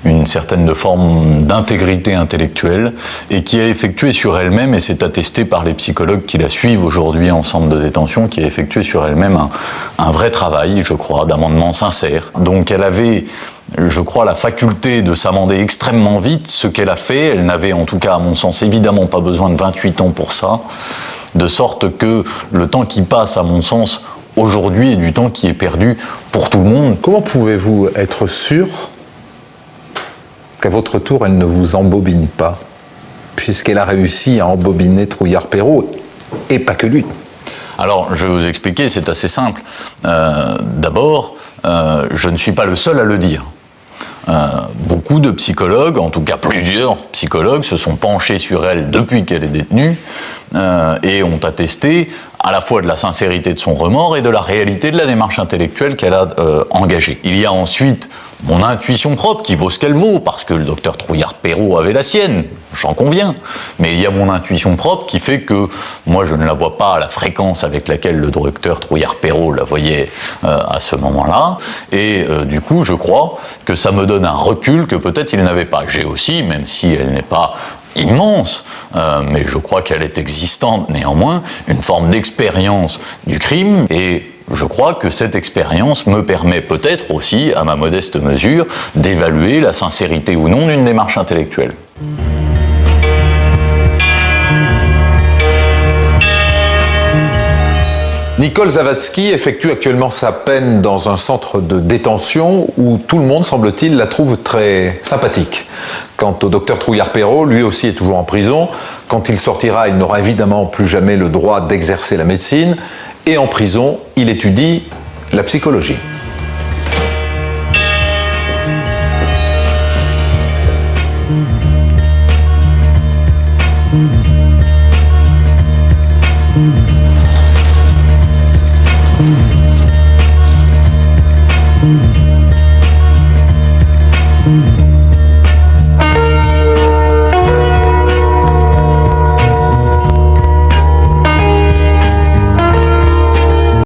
une certaine forme d'intégrité intellectuelle et qui a effectué sur elle-même, et c'est attesté par les psychologues qui la suivent aujourd'hui en centre de détention, qui a effectué sur elle-même un vrai travail, je crois, d'amendement sincère. Donc elle avait, je crois, la faculté de s'amender extrêmement vite, ce qu'elle a fait. Elle n'avait, en tout cas à mon sens, évidemment pas besoin de 28 ans pour ça, de sorte que le temps qui passe, à mon sens, aujourd'hui est du temps qui est perdu pour tout le monde. Comment pouvez-vous être sûr qu'à votre tour, elle ne vous embobine pas, puisqu'elle a réussi à embobiner Trouillard-Perrault, et pas que lui? Alors, je vais vous expliquer, c'est assez simple. D'abord, je ne suis pas le seul à le dire. Beaucoup de psychologues, en tout cas plusieurs psychologues, se sont penchés sur elle depuis qu'elle est détenue et ont attesté à la fois de la sincérité de son remords et de la réalité de la démarche intellectuelle qu'elle a engagée. Il y a ensuite mon intuition propre qui vaut ce qu'elle vaut, parce que le docteur Trouillard-Perrault avait la sienne, j'en conviens, mais il y a mon intuition propre qui fait que moi je ne la vois pas à la fréquence avec laquelle le docteur Trouillard-Perrault la voyait à ce moment-là, et du coup je crois que ça me donne un recul que peut-être il n'avait pas. J'ai aussi, même si elle n'est pas immense, mais je crois qu'elle est existante néanmoins, une forme d'expérience du crime, et je crois que cette expérience me permet peut-être aussi, à ma modeste mesure, d'évaluer la sincérité ou non d'une démarche intellectuelle. Nicole Zawadzki effectue actuellement sa peine dans un centre de détention où tout le monde, semble-t-il, la trouve très sympathique. Quant au docteur Trouillard-Perrault, lui aussi est toujours en prison. Quand il sortira, il n'aura évidemment plus jamais le droit d'exercer la médecine. Et en prison, il étudie la psychologie. Mm-hmm.